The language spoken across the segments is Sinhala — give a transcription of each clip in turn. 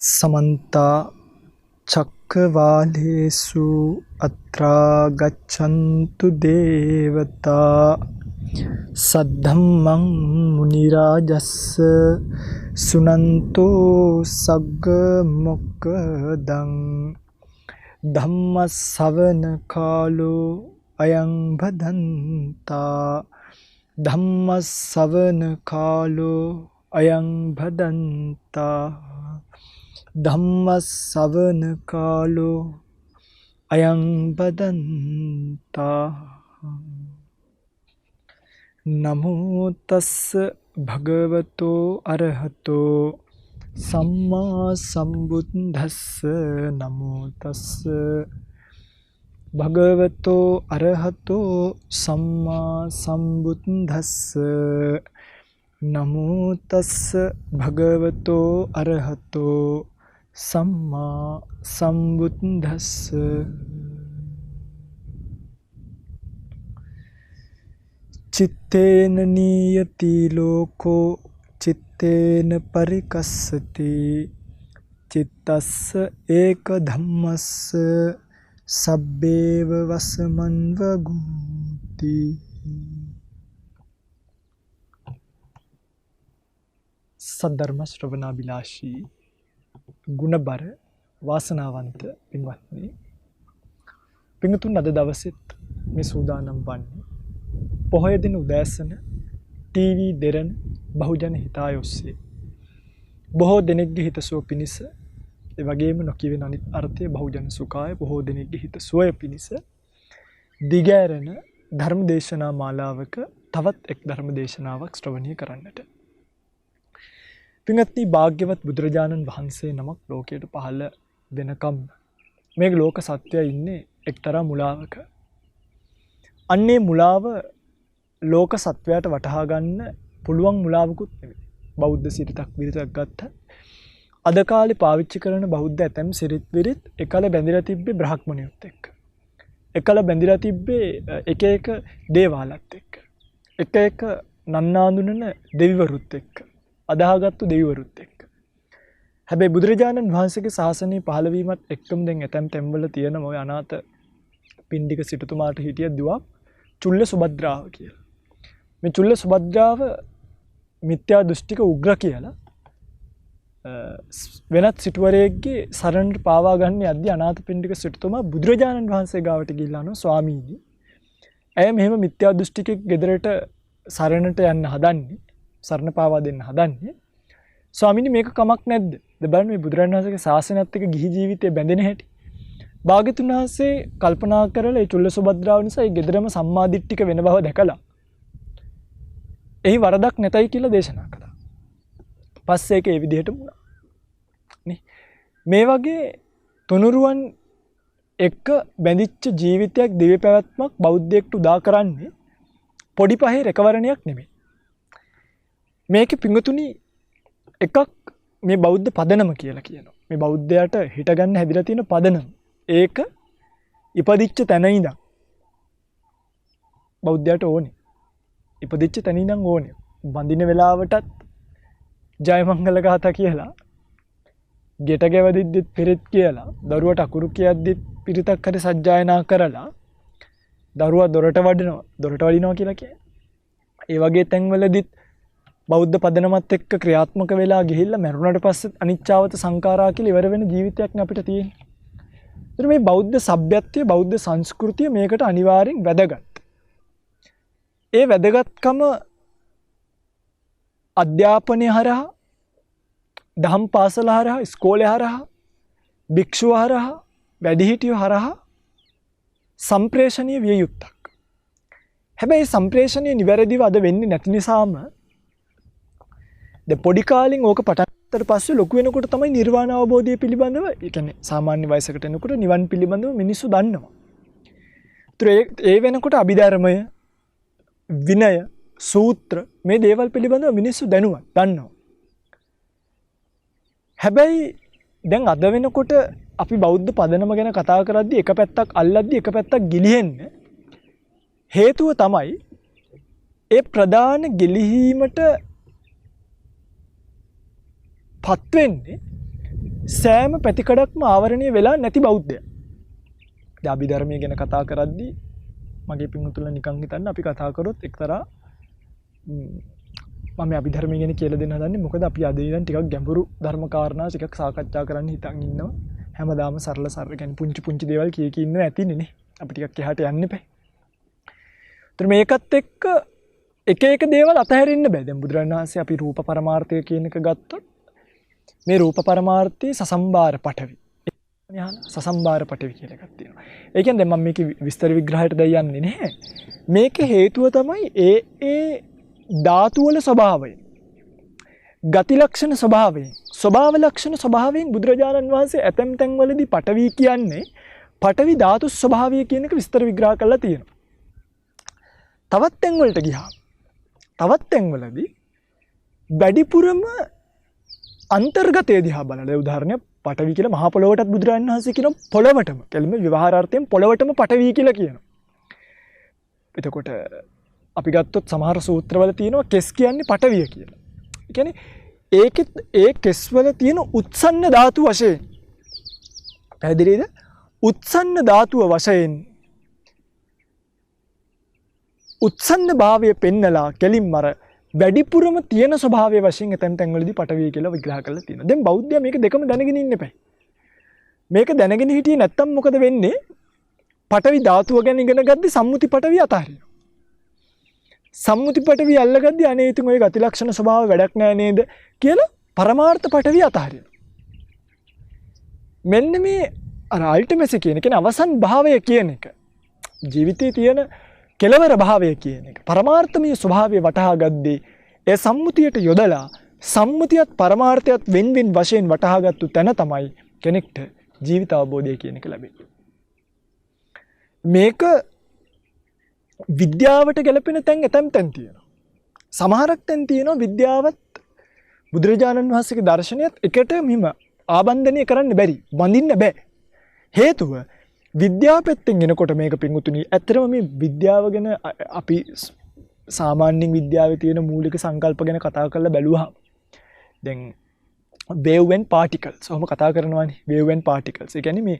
समन्ता चक्रवालेषु अत्रा गच्छन्तु देवता सद्धम्मं मुनिराजस्य सुनन्तो सग्गमुक्कदं धम्मश्रवण कालो अयं भदन्ता धम्मश्रवण कालो अयं भदन्ता धम्मश्रवण कालो अयं भदन्ता नमो तस्स भगवतो अरहतो सम्मा सम्बुद्धस्स नमो तस्स भगवतो अरहतो सम्मा सम्बुद्धस्स नमो तस्स भगवतो अरहतो सम्मा सम्बुद्धस्स चित्तेन नीयति लोको चित्तेन परिकस्सति चित्तस्य एकदम्मस्य सब्बेव वशमन्वगूति सद्धर्म श्रवणाभिलाषी ගුණබර වාසනාවන්ත පින්වත්නි පින්තුන් අද දවසෙත් මේ සූදානම් වන්නේ පොහොය දින උදෑසන ටීවී දෙරණ බහුජන හිතාය ඔස්සේ බොහෝ දෙනෙක්ගේ හිතසුව පිණිස ඒ වගේම නොකියවෙන අනිත් අර්ථය බහුජන සුඛාය බොහෝ දෙනෙක්ගේ හිතසුවය පිණිස දිගෑරෙන ධර්ම දේශනා මාලාවක තවත් එක් ධර්ම දේශනාවක් ශ්‍රවණය කරන්නට පින්වත්නි භාග්‍යවත් බුදුරජාණන් වහන්සේ නමක් ලෝකයට පහළ වෙනකම් මේ ලෝක සත්‍යය ඉන්නේ එක්තරා මුලාවක. අන්නේ මුලාව ලෝක සත්වයාට වටහා ගන්න පුළුවන් මුලාවකුත් නෙවෙයි. බෞද්ධ සිරිතක් විතරක් ගත්ත අද කාලේ පාවිච්චි කරන බෞද්ධ ඇතම් සිරිත් විරිත් එකල බැඳිලා තිබ්බේ බ්‍රහ්මණයොත් එක්ක. එකල බැඳිලා තිබ්බේ එක එක දේවාලත් එක්ක. එක එක නන්නාඳුනන දෙවිවරුත් එක්ක. අදාහගත්තු දෙවිවරුත් එක්ක. හැබැයි බුදුරජාණන් වහන්සේගේ ශාසනය පහළ වීමත් එක්කම දැන් ඇතැම් තැන්වල තියෙන ඔය අනාථ පින්ඩික සිටුතුමාට හිටිය දුවක් චුල්ල සුභද්‍රාව කියලා. මේ චුල්ල සුභද්‍රාව මිත්‍යා දෘෂ්ටික උග්‍ර කියලා වෙනත් සිටුවරයෙක්ගේ සරණට පාවා ගන්න යද්දී අනාථ පින්ඩික සිටුතුමා බුදුරජාණන් වහන්සේ ගාවට ගිහිල්ලා අහනවා ස්වාමීනි ඇය මෙහෙම මිත්‍යා දෘෂ්ටිකෙක් ගෙදරට සරණට යන්න හදන්නේ සරණ පාවා දෙන්න හදන්නේ ස්වාමීනි මේක කමක් නැද්ද? බලන්න මේ බුදුරජාණන් වහන්සේගේ ශාසනයත් එක්ක ගිහි ජීවිතේ බැඳෙන හැටි. භාග්‍යතුන් වහන්සේ කල්පනා කරලා ඒ චුල්ල සුභද්‍රාව නිසා ඒ ගෙදරම සම්මාදිට්ඨික වෙන බව දැකලා එහි වරදක් නැතයි කියලා දේශනා කළා. පස්සේ ඒක ඒ විදිහටම වුණා. නේ මේ වගේ තුනුරුවන් එක්ක බැඳිච්ච ජීවිතයක් දිව්‍ය පැවැත්මක් බෞද්ධයෙක්ට උදා කරන්නේ පොඩි පහේ රැකවරණයක් නෙමෙයි. මේකේ පිංගුතුනි එකක් මේ බෞද්ධ පදනම කියලා කියනවා. මේ බෞද්ධයාට හිටගන්න හැදිලා තියෙන පදනම. ඒක ඉපදිච්ච තැන ඉඳන් බෞද්ධයාට ඕනේ. ඉපදිච්ච තැන ඉඳන් ඕනේ. බඳින වෙලාවටත් ජයමංගල ගාථා කියලා, ගෙට ගැවදිද්දිත් පිරිත් කියලා, දරුවට අකුරු කියද්දිත් පිරිතක් හරි සජ්ජායනා කරලා දරුවා දොරට වඩිනවා කියලා කියන්නේ. ඒ වගේ තැන්වලදිත් බෞද්ධ පදනමත් එක්ක ක්‍රියාත්මක වෙලා ගිහිල්ලා මරුණට පස්සේ අනිච්චාවත සංඛාරා කියලා ඉවර වෙන ජීවිතයක් නේ අපිට තියෙන්නේ. ඒතර මේ බෞද්ධ සભ્યත්වය බෞද්ධ සංස්කෘතිය මේකට අනිවාර්යෙන් වැදගත්. ඒ වැදගත්කම අධ්‍යාපනය හරහා, දහම් පාසල හරහා, ඉස්කෝලේ හරහා, භික්ෂුව හරහා, වැඩිහිටියෝ හරහා සම්ප්‍රේෂණීය විය යුත්තක්. හැබැයි සම්ප්‍රේෂණය නිවැරදිව අද වෙන්නේ නැති නිසාම දැන් පොඩි කාලෙන් ඕක පටන් ගත්තට පස්සේ ලොකු වෙනකොට තමයි නිර්වාණ අවබෝධය පිළිබඳව, ඒ කියන්නේ සාමාන්‍ය වයසකට එනකොට නිවන් පිළිබඳව මිනිස්සු දන්නවා. ඒතර ඒ වෙනකොට අභිධර්මය, විනය, සූත්‍ර මේ දේවල් පිළිබඳව මිනිස්සු දන්නවා. හැබැයි දැන් අද වෙනකොට අපි බෞද්ධ පදනම ගැන කතා කරද්දී එක පැත්තක් අල්ලද්දී එක පැත්තක් ගිලිහෙන්නේ හේතුව තමයි ඒ ප්‍රධාන ගිලිහීමට පත් වෙන්නේ සෑම පැතිකඩක්ම ආවරණය වෙලා නැති බෞද්ධය. දැන් අභිධර්මයේ ගැන කතා කරද්දී මගේ පින්වතුන්ලා නිකන් හිතන්න අපි කතා කරොත් එක්තරා මම අභිධර්මයේ ගැන කියලා දෙන්න හදන්නේ මොකද අපි අද ඉඳන් ටිකක් ගැඹුරු ධර්ම කාරණා ටිකක් සාකච්ඡා කරන්න හිතන් ඉන්නවා. හැමදාම සරල කියන්නේ පුංචි දේවල් කිය ඉන්නවා ඇතිනේ නේ. අපි ටිකක් එහාට යන්න එපා. ඒතර මේකත් එක්ක එක දේවල් අතහැරින්න බෑ. දැන් බුදුරජාණන් වහන්සේ අපි රූප පරමාර්ථය කියන එක ගත්තොත් මේ රූප පරමාර්ථයේ සසම්බාර පඨවි. සසම්බාර පඨවි කියලා එකක් තියෙනවා. ඒ කියන්නේ දැන් මම මේකේ විස්තර විග්‍රහයට දැන් යන්නේ නැහැ. මේක හේතුව තමයි ඒ ධාතු වල ස්වභාවය. ගති ලක්ෂණ ස්වභාවයෙන්, ස්වභාව ලක්ෂණ ස්වභාවයෙන් බුදුරජාණන් වහන්සේ ඇතැම් තැන්වලදී පඨවි කියන්නේ පඨවි ධාතු ස්වභාවය කියන එක විස්තර විග්‍රහ කරලා තියෙනවා. තවත් තැන්වලට ගියා. තවත් තැන්වලදී වැඩිපුරම අන්තර්ගතය දිහා බලලා උදාහරණයක් පඨවි කියලා මහා පොළොවටත් බුදුරජාණන් වහන්සේ කියන පොළොවටම කෙලිම ව්‍යවහාරාර්ථයෙන් පොළොවටම පඨවි කියලා කියනවා. එතකොට අපි ගත්තොත් සමහර සූත්‍රවල තියෙනවා කෙස් කියන්නේ පඨවිය කියලා. ඒ කියන්නේ ඒකෙත් ඒ කෙස් වල තියෙන උත්සන්න ධාතු වශයෙන් පැහැදිලිද? උත්සන්න ධාතුව වශයෙන් උත්සන්න භාවය පෙන්නලා කෙලින්ම අර වැඩිපුරම තියෙන ස්වභාවය වශයෙන් එතෙන් තැන්වලදී පටවිය කියලා විග්‍රහ කරලා තියෙනවා. දැන් බෞද්ධයා මේක දෙකම දැනගෙන ඉන්න එපා. මේක දැනගෙන හිටියේ නැත්තම් මොකද වෙන්නේ? පටවි ධාතුව ගැන ඉගෙන ගද්දි සම්මුති පටවිය අතහරිනවා. සම්මුති පටවිය අල්ලගද්දි අනේ ඉතින් ඔය ගති ලක්ෂණ ස්වභාව වැඩක් නෑ නේද කියලා පරමාර්ථ පටවිය අතහරිනවා. මෙන්න මේ අර අල්ටිමසි කියන එක අවසන් භාවය කියන එක. ජීවිතයේ තියෙන කෙලවර භාවය කියන එක පරමාර්ථමය ස්වභාවය වටහා ගද්දී ඒ සම්මුතියට යොදලා සම්මුතියත් පරමාර්ථයත් වෙන්වෙන් වශයෙන් වටහාගත්තු තැන තමයි කෙනෙක්ට ජීවිත අවබෝධය කියන එක ලැබෙන්නේ. මේක විද්‍යාවට ගැලපෙන තැන් ඇතැම් තැන් තියෙනවා. සමහරක් තැන් තියෙනවා විද්‍යාවත් බුදුරජාණන් වහන්සේගේ දර්ශනයත් එකට මෙහිම ආබන්ධනය කරන්න බැරි. බඳින්න බෑ. හේතුව විද්‍යාව පැත්තෙන් එනකොට මේක පිංගුතුනි ඇත්තටම මේ විද්‍යාව ගැන අපි සාමාන්‍යයෙන් විද්‍යාවේ තියෙන මූලික සංකල්ප ගැන කතා කරලා බැලුවා. දැන් wave and particles ඔහොම කතා කරනවානේ wave and particles. ඒ කියන්නේ මේ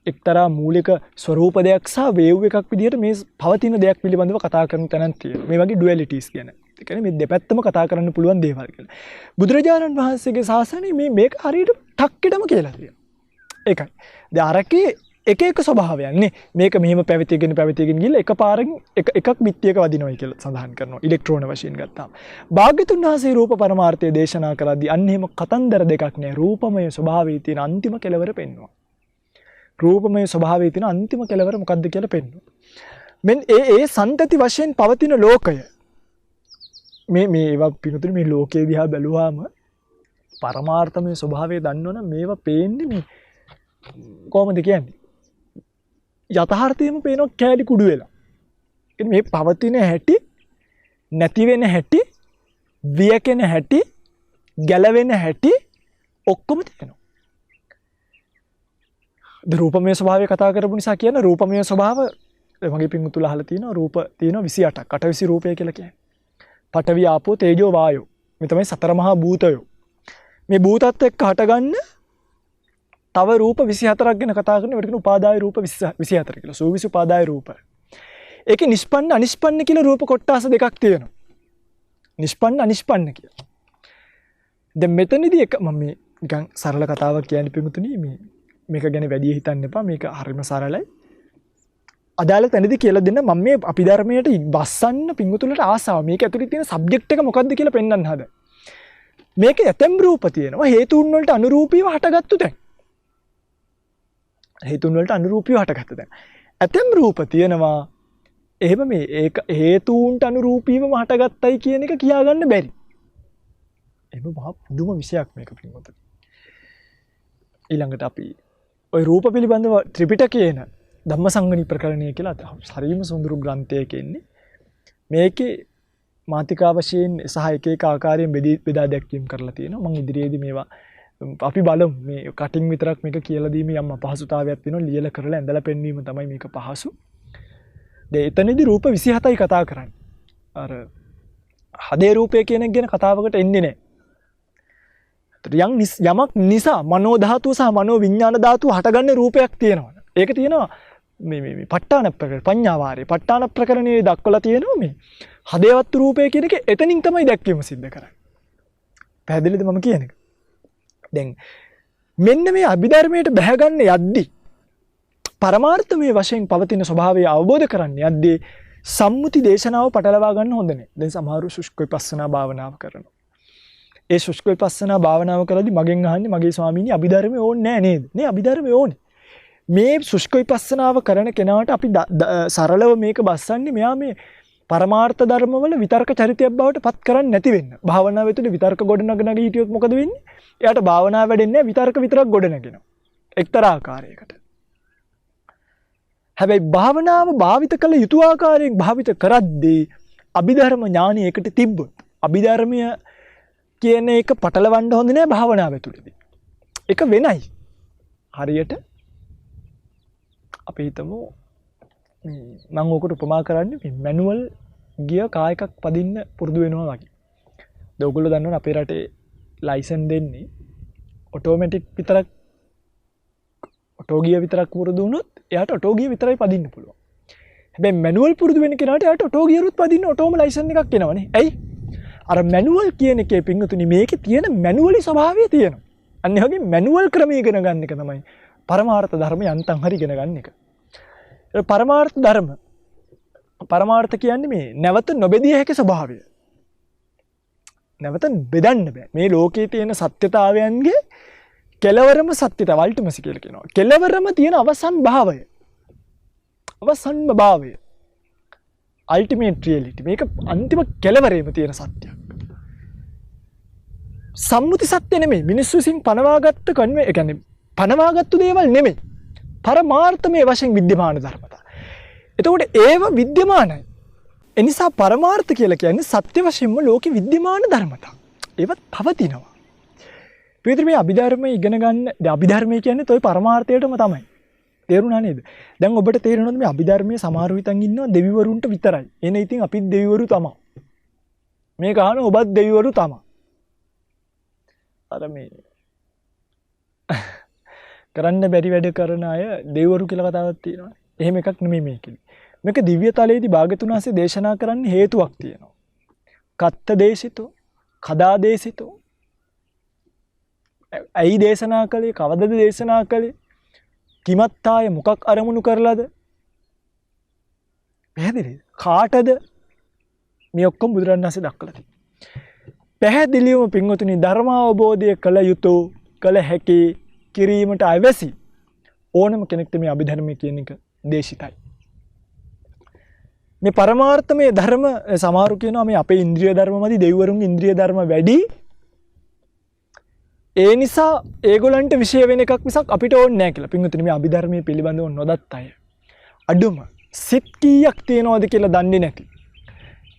එක්තරා මූලික ස්වරූප දෙයක් සහ wave එකක් විදිහට මේ පවතින දෙයක් පිළිබඳව කතා කරන තැනක් තියෙනවා. මේ වගේ dualities ගැන. ඒ කියන්නේ මේ දෙපැත්තම කතා කරන්න පුළුවන් දේවල් කියලා. බුදුරජාණන් වහන්සේගේ ශාසනය මේක හරියට ටක්කෙටම කියලා තියෙනවා. ඒකයි. දැන් අරකේ එක ස්වභාවයක් නේ. මේක මෙහෙම පැවතීගෙන ගිහලා එකපාරකින් එකක් පිටියක වදිනවා කියලා සඳහන් කරනවා. ඉලෙක්ට්‍රෝන වශයෙන් ගත්තාම. භාග්‍යතුන් වහන්සේ රූප පරමාර්ථය දේශනා කරද්දී අන්න එහෙම කතන්දර දෙකක් නෑ. රූපමය ස්වභාවයේ තියෙන අන්තිම කෙලවර පෙන්වනවා. රූපමය ස්වභාවයේ තියෙන අන්තිම කෙලවර මොකක්ද කියලා පෙන්වනවා. මෙන්න ඒ සන්තති වශයෙන් පවතින ලෝකය. මේ ඒවා පිටුතුනේ මේ ලෝකයේ දිහා බැලුවාම පරමාර්ථමය ස්වභාවය දන්නවනම් මේවා පේන්නේ මේ කොහොමද කියන්නේ? යථාර්ථයෙන්ම පේනවා කෑලි කුඩු වෙලා. මේ පවතින හැටි, නැති වෙන හැටි, වියකෙන හැටි, ගැලවෙන හැටි ඔක්කොම තියෙනවා. රූපමය ස්වභාවය කතා කරපු නිසා කියන රූපමය ස්වභාව මගේ පිංගුතුල අහලා තියෙනවා රූප තියෙනවා 28ක්. 28 රූපය කියලා කියන්නේ. පඨවි ආපෝ තේජෝ වායෝ. මේ තමයි සතර මහා භූතයෝ. මේ භූතත් එක්ක හටගන්න තව රූප 24ක් ගැන කතා කරන ඒකට කියන උපාදාය රූප 24 කියලා. සෝවිසි උපාදාය රූප. ඒකේ නිෂ්පන්න අනිෂ්පන්න කියලා රූප කොටස් දෙකක් තියෙනවා. නිෂ්පන්න අනිෂ්පන්න කියලා. දැන් මෙතනදී එක මම මේ නිකන් සරල කතාවක් කියන්න පිටුතුනි මේක ගැන වැඩි හිතන්න එපා. මේක හරිම සරලයි. අදාළ තැනදී කියලා දෙන්න මම මේ අභිධර්මයට වස්සන්න පිටුතුලට ආසාව. මේක ඇතුලේ තියෙන සබ්ජෙක්ට් එක මොකක්ද කියලා පෙන්වන්න හදා. මේක ඇතැම් රූප තියෙනවා හේතුන් වලට අනුරූපීව හටගත්තු තැන්. හේතුන් වලට අනුරූපීව හටගත්ත දැන්. ඇතැම් රූප තියෙනවා එහෙම මේ ඒක හේතුන්ට අනුරූපීවම හටගත්තයි කියන එක කියාගන්න බැරි. එහෙම මහා පුදුම විශයක් මේක පිළිබඳව. ඊළඟට අපි ওই රූප පිළිබඳව ත්‍රිපිටකයේන ධම්මසංගණි ප්‍රකරණය කියලා හරිම සුන්දර ග්‍රන්ථයක ඉන්නේ. මේකේ මාතිකා වශයෙන් සහ එක ආකාරයෙන් බෙදා දැක්වීම කරලා තියෙනවා. මම ඉදිරියේදී මේවා අපි බලමු මේ කටින් විතරක් මේක කියලා දීමේ යම් අපහසුතාවයක් තියෙනවා ලියලා කරලා ඇඳලා පෙන්වීම තමයි මේක පහසු. දැන් එතනදී රූප 27යි කතා කරන්නේ. අර හදේ රූපය කියන එක ගැන කතාවකට එන්නේ නැහැ. යමක් නිසා මනෝ ධාතුව සහ මනෝ විඥාන ධාතුව හටගන්න රූපයක් තියෙනවා. ඒක තියෙනවා මේ ප ဋ ාණ ප්‍රකරණ පඤ්ඤාවාරේ ප ဋ ාණ ප්‍රකරණයේ දක්වලා තියෙනවා මේ හදේවත් රූපය කියන එක එතනින් තමයි දැක්වීම සිද්ධ කරන්නේ. පැහැදිලිද මම කියන එක? දැන් මෙන්න මේ අභිධර්මයට බැහැගන්න යද්දි පරමාර්ථමය වශයෙන් පවතින ස්වභාවය අවබෝධ කරන්න යද්දී සම්මුති දේශනාව පටලවා ගන්න හොඳ නැහැ. දැන් සමහරු ශුෂ්ක විපස්සනා භාවනාව කරනවා. ඒ ශුෂ්ක විපස්සනා භාවනාව කරද්දී මගෙන් අහන්නේ මගේ ස්වාමීනි අභිධර්මය ඕනේ නැහැ නේද? නේ අභිධර්මය ඕනේ. මේ ශුෂ්ක විපස්සනාව කරන කෙනාට අපි සරලව මේක බස්සන්නේ මෙයා මේ පරමාර්ථ ධර්මවල විතර්ක චරිතයක් බවට පත් කරන්නේ නැති වෙන්න. භාවනාව ඇතුලේ විතර්ක ගොඩනගන හිටියොත් මොකද වෙන්නේ? එයාට භාවනාව වැඩෙන්නේ නැහැ විතර්ක විතරක් ගොඩනගෙනවා. එක්තරා ආකාරයකට. හැබැයි භාවනාව භාවිත කළ යුතු ආකාරයෙන් භාවිත කරද්දී අභිධර්ම ඥානෙ එකට තිබ්බොත් අභිධර්මය කියන එක පටලවන්න හොඳ නෑ භාවනාව ඇතුළේදී. ඒක වෙනයි. හරියට අපි හිතමු මම ඔකට උපමා කරන්නේ මැනුවල් ගිය කාර් එකක් පදින්න පුරුදු වෙනවා වගේ. දැන් ඔයගොල්ලෝ දන්නවනේ අපේ රටේ ලයිසන් දෙන්නේ ඔටෝමැටික් විතරක් ඔටෝ ගිය විතරක් පුරුදු වුණොත් එයාට ඔටෝ ගිය විතරයි පදින්න පුළුවන්. හැබැයි මැනුවල් පුරුදු වෙන කෙනාට එයාට ඔටෝ ගියරුත් පදින්න ඔටෝම ලයිසන් එකක් එනවනේ. ඇයි? අර මැනුවල් කියන එකේ පිංගුතුනි මේකේ තියෙන මැනුවලි ස්වභාවය තියෙනවා. අන්න ඒ වගේ මැනුවල් ක්‍රමය ඉගෙන ගන්න එක තමයි පරමාර්ථ ධර්ම යන්තම් හරි ඉගෙන ගන්න එක. ඒ පරමාර්ථ ධර්ම පරමාර්ථ කියන්නේ මේ නැවත නොබෙදිය හැකි ස්වභාවය. නැවත බෙදන්න බෑ. මේ ලෝකයේ තියෙන සත්‍යතාවයන්ගේ කෙලවරම සත්‍යතාව අල්ටිමසි කියලා කියනවා. කෙලවරම තියෙන අවසන් භාවය. අවසන්ම භාවය. Ultimate reality. මේක අන්තිම කෙලවරේම තියෙන සත්‍යයක්. සම්මුති සත්‍ය නෙමෙයි. මිනිස්සු විසින් පනවාගත්ත කන්වේ ඒ කියන්නේ පනවාගත්තු දේවල් නෙමෙයි. පරමාර්ථමය වශයෙන් විද්‍යමාන ධර්මතා. එතකොට ඒව විද්‍යමානයි. ඒ නිසා පරමාර්ථ කියලා කියන්නේ සත්‍ය වශයෙන්ම ලෝකෙ විද්‍යමාන ධර්මතා. ඒවත් පවතිනවා. පිටුරු මේ අභිධර්මයේ ඉගෙන ගන්න අභිධර්මයේ කියන්නේ toy පරමාර්ථයටම තමයි. තේරුණා නේද? දැන් ඔබට තේරෙනවද මේ අභිධර්මයේ සමහර විතන් ඉන්නවා දෙවිවරුන්ට විතරයි. එන ඉතින් අපිත් දෙවිවරු තමයි. මේක අහන ඔබත් දෙවිවරු තමයි. අර මේ කරන්න බැරි වැඩ කරන අය දෙවිවරු කියලා කතාවක් තියෙනවා. එහෙම එකක් නෙමෙයි මේකෙදි. මේක දිව්‍ය තලයේදී භාග්‍යතුන් වහන්සේ දේශනා කරන්න හේතුවක් තියෙනවා. කත්ත දේශිතෝ, කදා දේශිතෝ. ඇයි දේශනා කළේ? කවදද දේශනා කළේ? කිමත්තාය මොකක් අරමුණු කරලාද? පැහැදිලිද? කාටද? මේ ඔක්කොම බුදුරජාණන් වහන්සේ දක්වලා තියෙනවා. පැහැදිලිවම පින්වතුනි ධර්ම අවබෝධය කළ යුතු කළ හැකි කිරීමට අවශ්‍ය ඕනම කෙනෙක්ට මේ අභිධර්මය කියන එක දේශිතයි. මේ පරමාර්ථමය ධර්ම සමහරු කියනවා මේ අපේ ඉන්ද්‍රිය ධර්මමදි දෙවිවරුන්ගේ ඉන්ද්‍රිය ධර්ම වැඩි. ඒ නිසා ඒගොල්ලන්ට විශේෂ වෙන එකක් මිසක් අපිට ඕනේ නැහැ කියලා. පින්වතුනි මේ අභිධර්මයේ පිළිබඳව නොදත් අය අඩුම සිත් කීයක් තියෙනවද කියලා දන්නේ නැති.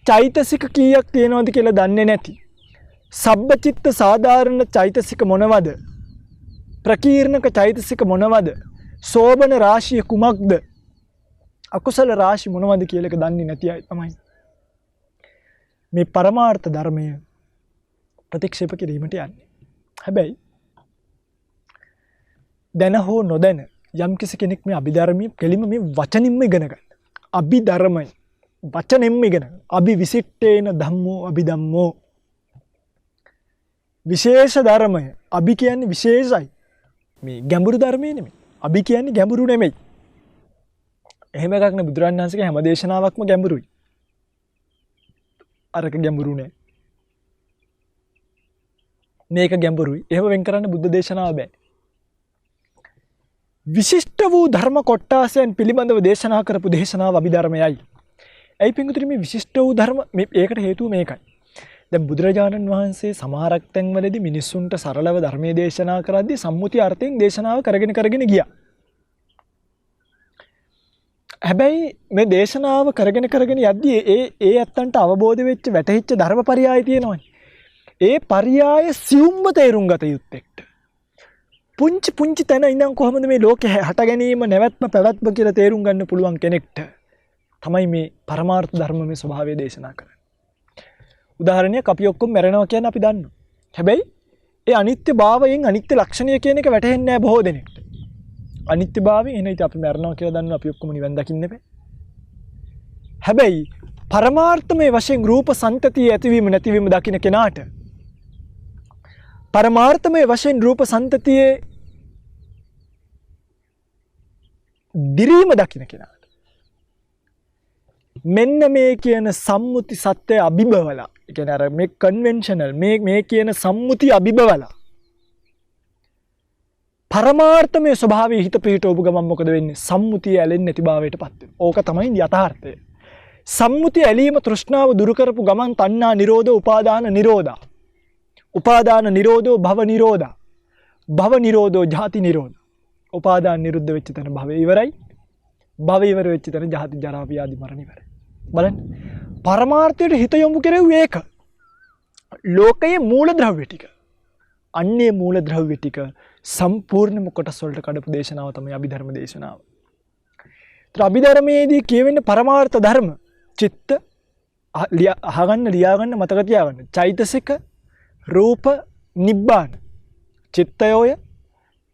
චෛතසික කීයක් තියෙනවද කියලා දන්නේ නැති. සබ්බචිත්ත සාධාරණ චෛතසික මොනවද? ප්‍රකීර්ණක චෛතසික මොනවද? සෝබන රාශිය කුමක්ද? අකුසල රාශි මොනවද කියලා එක දන්නේ නැති අය තමයි මේ පරමාර්ථ ධර්මය ප්‍රතික්ෂේප කිරීමට යන්නේ. හැබැයි දැන හෝ නොදැන යම් කෙනෙක් මේ අභිධර්මයේ කෙලිම මේ වචනින්ම ඉගෙන ගන්න. අභිධර්මය වචනෙන්ම ඉගෙන ගන්න. අභිවිසිට්ඨේන ධම්මෝ අභිධම්මෝ. විශේෂ ධර්මය. අභි කියන්නේ විශේෂයි. මේ ගැඹුරු ධර්මයේ නෙමෙයි. අභි කියන්නේ ගැඹුරු නෙමෙයි. එහෙම එකක් නේ බුදුරජාණන් වහන්සේගේ හැම දේශනාවක්ම ගැඹුරුයි. අරක ගැඹුරු නෑ. මේක ගැඹුරුයි. එහෙම වෙන් කරන්න බුද්ධ දේශනාව බෑ. විශිෂ්ට වූ ධර්ම කොටාසයන් පිළිබඳව දේශනා කරපු දේශනාව අභිධර්මයයි. ඇයි පින්වතුනි මේ විශිෂ්ට වූ ධර්ම ඒකට හේතුව මේකයි. දැන් බුදුරජාණන් වහන්සේ සමහරක් තැන්වලදී මිනිස්සුන්ට සරලව ධර්මයේ දේශනා කරද්දී සම්මුති අර්ථයෙන් දේශනාව කරගෙන ගියා. හැබැයි මේ දේශනාව කරගෙන යද්දී ඒ ඇත්තන්ට අවබෝධ වෙච්ච වැටහිච්ච ධර්මපරියාය තියෙනවනේ. ඒ පරියාය සියුම්ම තේරුම් ගත යුත්තේක්ට. පුංචි තැන ඉඳන් කොහොමද මේ ලෝකේ හට ගැනීම නැවැත්ම පැවැත්ම කියලා තේරුම් ගන්න පුළුවන් කෙනෙක්ට තමයි මේ පරමාර්ථ ධර්මයේ ස්වභාවය දේශනා කරන්නේ. උදාහරණයක් අපි ඔක්කොම මැරෙනවා කියන්නේ අපි දන්නවා. හැබැයි ඒ අනිත්‍යභාවයෙන් අනිත්‍ය ලක්ෂණය කියන එක වැටහෙන්නේ නැහැ බොහෝ දෙනෙක්ට. අනිත්‍යභාවය එන ඉතින් අපි මරනවා කියලා දන්නවා අපි ඔක්කොම නිවන් දකින්න බෑ. හැබැයි පරමාර්ථමය වශයෙන් රූප සංතතිය ඇතිවීම නැතිවීම දකින්න කෙනාට පරමාර්ථමය වශයෙන් රූප සංතතියේ දිරීම දකින්න කෙනාට මෙන්න මේ කියන සම්මුති සත්‍ය අභිබවලා ඒ කියන්නේ අර මේ කන්වෙන්ෂනල් මේ කියන සම්මුති අභිබවලා පරමාර්ථමය ස්වභාවයේ හිත පිහිටවපු ගමන් මොකද වෙන්නේ? සම්මුතිය ඇලෙන්නේ නැති භාවයටපත් වෙනවා. ඕක තමයි යථාර්ථය. සම්මුතිය ඇලීම තෘෂ්ණාව දුරු කරපු ගමන් තණ්හා නිරෝධ උපාදාන නිරෝධා. උපාදාන නිරෝධෝ භව නිරෝධා. භව නිරෝධෝ ජාති නිරෝධ. උපාදාන නිරුද්ධ වෙච්ච තැන භවය ඉවරයි. භව ඉවර වෙච්ච තැන ජාති ජරා ව්‍යාධි මරණ ඉවරයි. බලන්න. පරමාර්ථයට හිත යොමු කෙරෙව්වේ ඒක. ලෝකයේ මූල ද්‍රව්‍ය ටික. අන්නේ මූල ද්‍රව්‍ය ටික සම්පූර්ණම කොටස් වලට කඩපු දේශනාව තමයි අභිධර්ම දේශනාව. ඒතර අභිධර්මයේදී කියවෙන්නේ පරමාර්ථ ධර්ම චිත්ත අහගන්න ලියාගන්න මතක තියාගන්න. චෛතසික රූප නිබ්බාන. චිත්තයෝය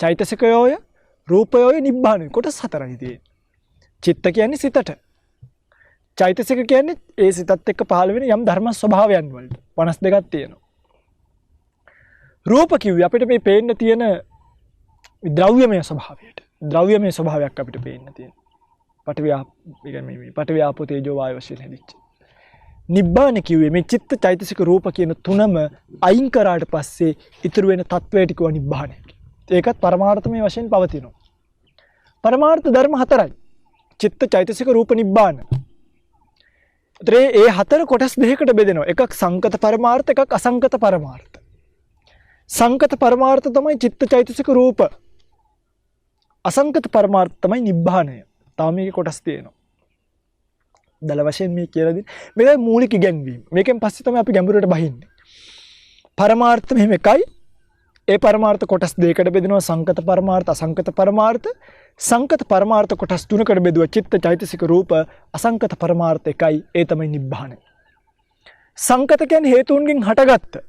චෛතසිකයෝය රූපයෝය නිබ්බාන කොටස් හතරයි තියෙන්නේ. චිත්ත කියන්නේ සිතට. චෛතසික කියන්නේ ඒ සිතත් එක්ක පහළ වෙන යම් ධර්ම ස්වභාවයන් වලට 52ක් තියෙනවා. රූප කිව්වේ අපිට මේ පේන්න තියෙන ද්‍රව්‍යමය ස්වභාවයට. ද්‍රව්‍යමය ස්වභාවයක් අපිට පේන්න තියෙනවා. පඨවි ආපෝ තේජෝ වායෝ වශයෙන් හැදිච්ච. නිබ්බාන කිව්වේ මේ චිත්ත චෛතසික රූප කියන තුනම අයින් කරාට පස්සේ ඉතුරු වෙන තත්වයට කිව්වා නිබ්බානය. ඒකත් පරමාර්ථමය වශයෙන් පවතිනවා. පරමාර්ථ ධර්ම හතරයි. චිත්ත චෛතසික රූප නිබ්බාන. ඒ හතර කොටස් දෙකකට බෙදෙනවා. එකක් සංකත පරමාර්ථ, එකක් අසංකත පරමාර්ථ. සංකත පරමාර්ථ තමයි චිත්ත චෛතසික රූප. අසංකත පරමාර්ථ තමයි නිබ්බානය. තාම මේකේ කොටස් තියෙනවා. දල වශයෙන් මේ කියලා දෙන්නේ. මේකයි මූලික ඉගැන්වීම. මේකෙන් පස්සේ තමයි අපි ගැඹුරට බහින්නේ. පරමාර්ථ මෙහෙම එකයි. ඒ පරමාර්ථ කොටස් දෙකකට බෙදෙනවා. සංකත පරමාර්ථ, අසංකත පරමාර්ථ. සංකත පරමාර්ථ කොටස් තුනකට බෙදුවා. චිත්ත චෛතසික රූප. අසංකත පරමාර්ථ එකයි. ඒ තමයි නිබ්බානය. සංකත කියන්නේ හේතුන්ගෙන් හටගත්ත.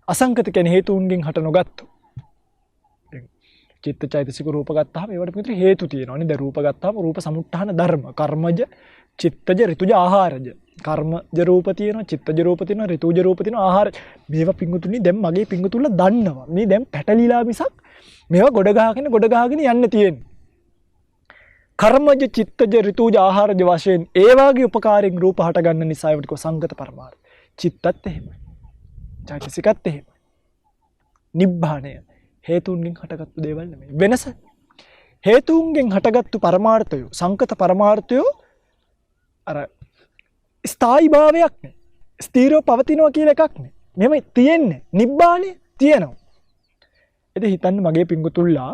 අසංකත කියන්නේ හේතුන්ගෙන් හට නොගත්තු. චිත්ත චෛතසික රූප ගත්තාම ඒවට පිටු හේතු තියෙනවා නේද? රූප ගත්තාම රූප සමුත්ථාන ධර්ම. කර්මජ, චිත්තජ, ඍතුජ, ආහාරජ. කර්මජ රූප තියෙනවා, චිත්තජ රූප තියෙනවා, ඍතුජ රූප තියෙනවා, ආහාර. මේවා පිංගුතුනි දැන් මගේ පිංගුතුල්ල දන්නවා. මේ දැන් පැටලිලා මිසක් මේවා ගොඩ ගහගෙන යන්න තියෙන්නේ. කර්මජ, චිත්තජ, ඍතුජ, ආහාරජ වශයෙන් ඒ වාගේ උපකාරයෙන් රූප හට ගන්න නිසා ඒවට කෝ සංගත පරමාර්ථ. චිත්තත් එහෙමයි. චෛතසිකත් එහෙමයි. නිබ්බාණය හේතුන්ගෙන් හටගත්තු දේවල් නෙමෙයි. වෙනස හේතුන්ගෙන් හටගත්තු පරමාර්ථය සංකත පරමාර්ථය අර ස්ථායි භාවයක් නේ. ස්ථීරව පවතිනවා කියලා එකක් නේ. මෙහෙම තියෙන්නේ. නිබ්බාණය තියෙනවා. එද හිතන්න මගේ පිංගුතුල්ලා